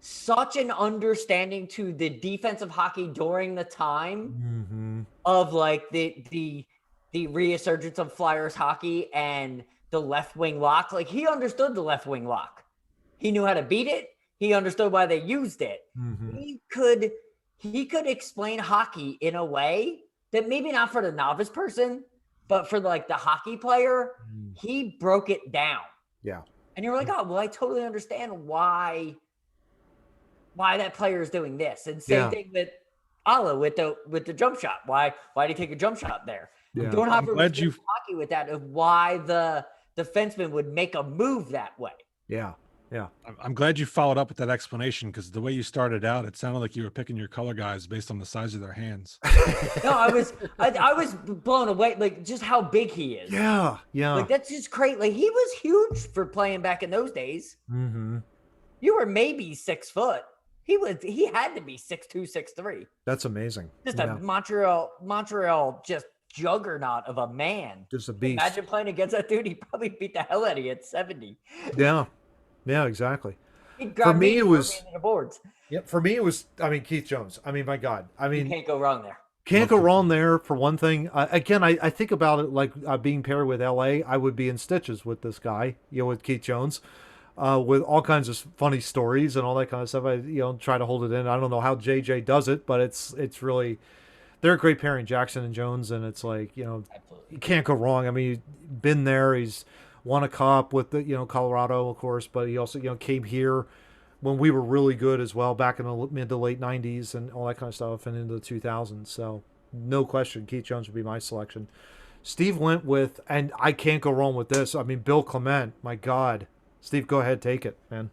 such an understanding to the defensive hockey during the time of like the resurgence of Flyers hockey and the left wing lock. Like he understood the left wing lock. He knew how to beat it. He understood why they used it. He could explain hockey in a way that maybe not for the novice person, but for like the hockey player, he broke it down. Yeah. And you're like, oh, well, I totally understand why that player is doing this. And same thing with Ala with the jump shot. Why did he take a jump shot there? Yeah. Don't have I'm glad you hockey with that of why the defenseman would make a move that way. Yeah. Yeah. I'm glad you followed up with that explanation, because the way you started out, it sounded like you were picking your color guys based on the size of their hands. No, I was blown away, like just how big he is. Yeah. Yeah. Like that's just great. Like he was huge for playing back in those days. You were maybe 6 foot. He had to be 6'2", 6'3". That's amazing. Just a Montreal just juggernaut of a man. Just a beast. Imagine playing against that dude. He probably beat the hell out of you at 70. Yeah. Yeah, exactly. For me, it was the boards. Yep. For me, it was. I mean, Keith Jones. I mean, my God. I mean, You can't go wrong there. can't go wrong there for one thing. Again, I think about it like being paired with LA. I would be in stitches with this guy, with Keith Jones, with all kinds of funny stories and all that kind of stuff. I try to hold it in. I don't know how JJ does it, but it's really, they're a great pairing, Jackson and Jones, and it's like you can't go wrong. I mean, he's been there. He's won a cup with the Colorado, of course, but he also came here when we were really good as well, back in the mid to late 90s and all that kind of stuff, and into the 2000s. So no question, Keith Jones would be my selection. Steve went with, and I can't go wrong with this, I mean, Bill Clement. My God. Steve, go ahead, take it, man.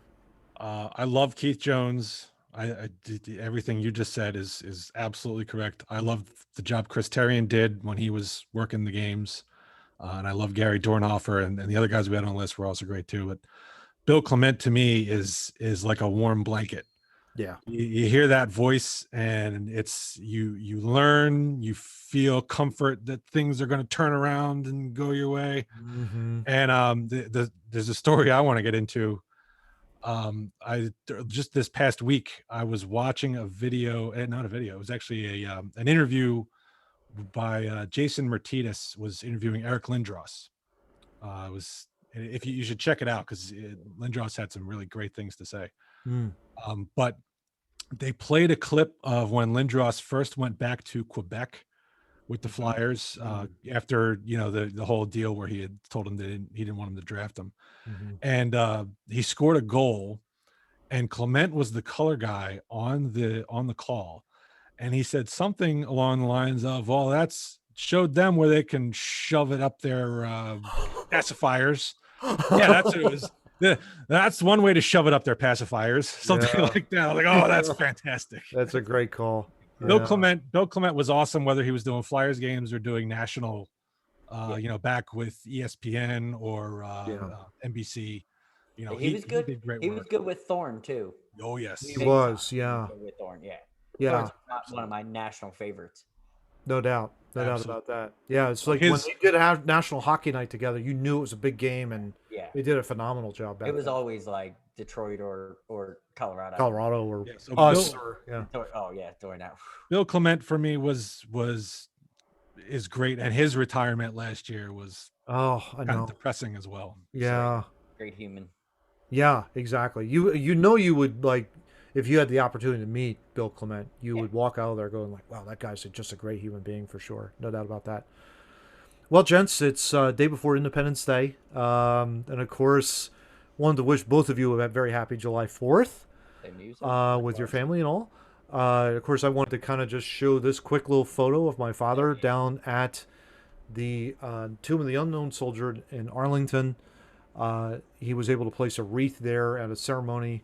I love Keith Jones. I did, everything you just said is absolutely correct. I love the job Chris Terrian did when he was working the games. And I love Gary Dornhofer, and the other guys we had on the list were also great too. But Bill Clement to me is like a warm blanket. Yeah. You hear that voice, and it's you learn, you feel comfort that things are going to turn around and go your way. And there's a story I want to get into. I just this past week I was watching a video, not a video. It was actually an interview by Jason Martinez was interviewing Eric Lindros. It was, if you should check it out, because Lindros had some really great things to say. But they played a clip of when Lindros first went back to Quebec with the Flyers after the whole deal where he had told him that he didn't want him to draft him, and he scored a goal, and Clement was the color guy on the call. And he said something along the lines of, well, that's showed them where they can shove it up their pacifiers. Yeah, that's what it was. That's one way to shove it up their pacifiers. Something like that. I was like, oh, that's fantastic. That's a great call. Bill Clement was awesome, whether he was doing Flyers games or doing national, back with ESPN or NBC. He was good. He was good with Thorne too. Oh, yes. He was, yeah. With Thorne, yeah. Yeah. Thorne's not one of my national favorites. No doubt. No doubt about that. Yeah, it's like when they did have National Hockey Night together, you knew it was a big game, and they did a phenomenal job. It was always like Detroit or Colorado. Colorado or us. Thorne out. Bill Clement for me is great, and his retirement last year was kind of depressing as well. Yeah. Great human. Yeah, exactly. You would, like, if you had the opportunity to meet Bill Clement, you would walk out of there going like, wow, that guy's just a great human being for sure. No doubt about that. Well, gents, it's day before Independence Day. And of course, wanted to wish both of you a very happy July 4th with your family and all. Of course, I wanted to kind of just show this quick little photo of my father down at the Tomb of the Unknown Soldier in Arlington. He was able to place a wreath there at a ceremony.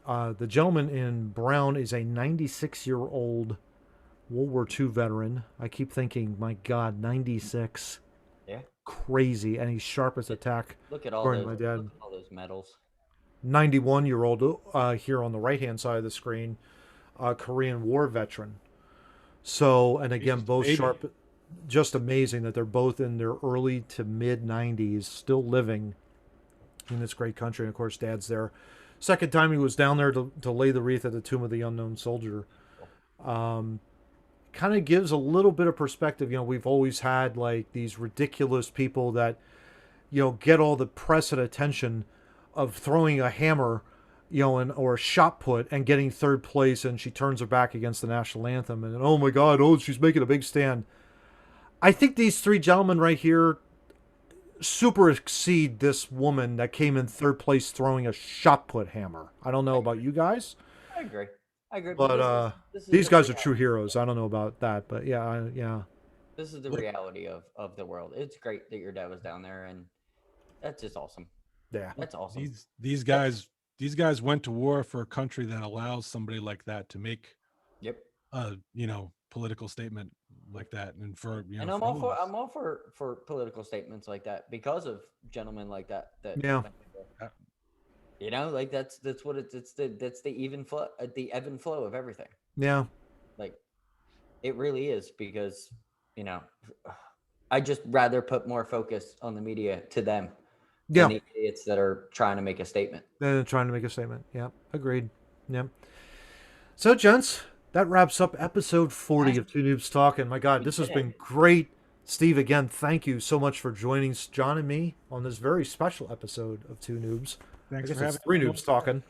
The gentleman in brown is a 96-year-old World War II veteran. I keep thinking, my God, 96. Yeah. Crazy. And he's sharp as a tack. Look at all those medals. 91-year-old here on the right-hand side of the screen, Korean War veteran. So, and again, both sharp. Just amazing that they're both in their early to mid 90s, still living. in this great country. And of course, Dad's there. Second time he was down there to lay the wreath at the tomb of the unknown soldier. Kind of gives a little bit of perspective. You know, we've always had like these ridiculous people that, you know, get all the press and attention of throwing a hammer, you know, or a shot put and getting third place, and she turns her back against the national anthem, and oh my God, oh, she's making a big stand. I think these three gentlemen right here super exceed this woman that came in third place throwing a shot put hammer. I don't know about you guys. I agree. But this is these the guys are reality. true heroes. I don't know about that, but yeah. This is the reality of the world. It's great that your dad was down there, and that's just awesome. Yeah. That's awesome. These guys went to war for a country that allows somebody like that to make Yep. a, you know, political statement like that. And for, you know, And I'm all for political statements like that because of gentlemen like that. Yeah. You know, like that's what that's the even flow, the ebb and flow of everything. Yeah. Like it really is, because, you know, I just rather put more focus on the media to them. Yeah. Than the idiots that are trying to make a statement. They're trying to make a statement. Yeah. Agreed. Yeah. So, gents, that wraps up episode 40 of Two Noobs Talking. My God, this has been great. Steve, again, thank you so much for joining John and me on this very special episode of Two Noobs. Thanks I guess for it's having Three me. Noobs Talking.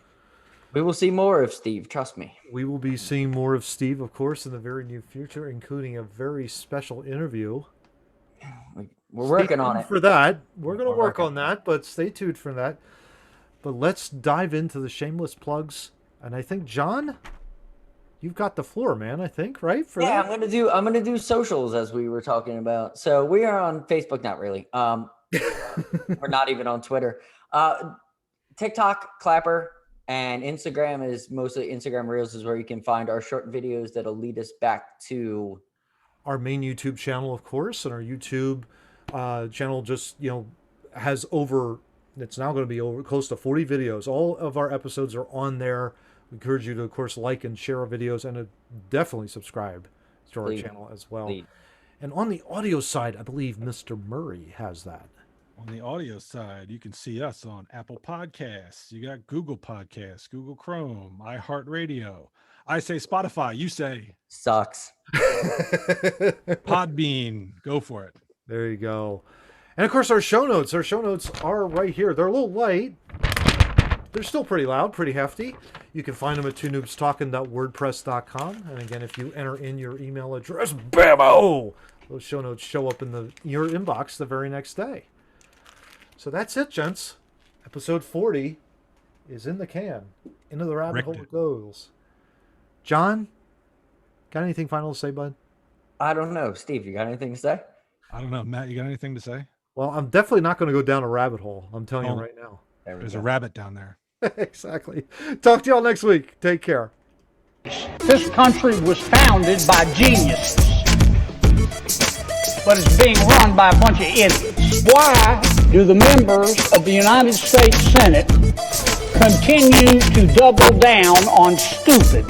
We will see more of Steve. Trust me. We will be seeing more of Steve, of course, in the very near future, including a very special interview. We're working on it. For that, we're going to work on that, but stay tuned for that. But let's dive into the shameless plugs, and I think John, you've got the floor, man. I think, right? For Yeah, that? I'm gonna do socials as we were talking about. So we are on Facebook, not really. We're not even on Twitter. TikTok, Clapper, and Instagram is mostly Instagram Reels is where you can find our short videos that'll lead us back to Our main YouTube channel, of course, and our YouTube channel just, you know, has over, it's now going to be over close to 40 videos. All of our episodes are on there. We encourage you to, of course, like and share our videos, and definitely subscribe to our channel as well. Please. And on the audio side, I believe Mr. Murray has that. On the audio side, you can see us on Apple Podcasts. You got Google Podcasts, Google Chrome, iHeartRadio. I say Spotify. You say sucks. Podbean. Go for it. There you go. And of course, our show notes. Our show notes are right here. They're a little light. They're still pretty loud, pretty hefty. You can find them at TwoNoobsTalking.wordpress.com. And again, if you enter in your email address, bam-o, those show notes show up in your inbox the very next day. So that's it, gents. Episode 40 is in the can. Into the rabbit hole it goes. John, got anything final to say, bud? I don't know. Steve, you got anything to say? I don't know. Matt, you got anything to say? Well, I'm definitely not going to go down a rabbit hole. I'm telling you right now. There's a rabbit down there. Exactly. Talk to y'all next week. Take care. This country was founded by geniuses, but it's being run by a bunch of idiots. Why do the members of the United States Senate continue to double down on stupid?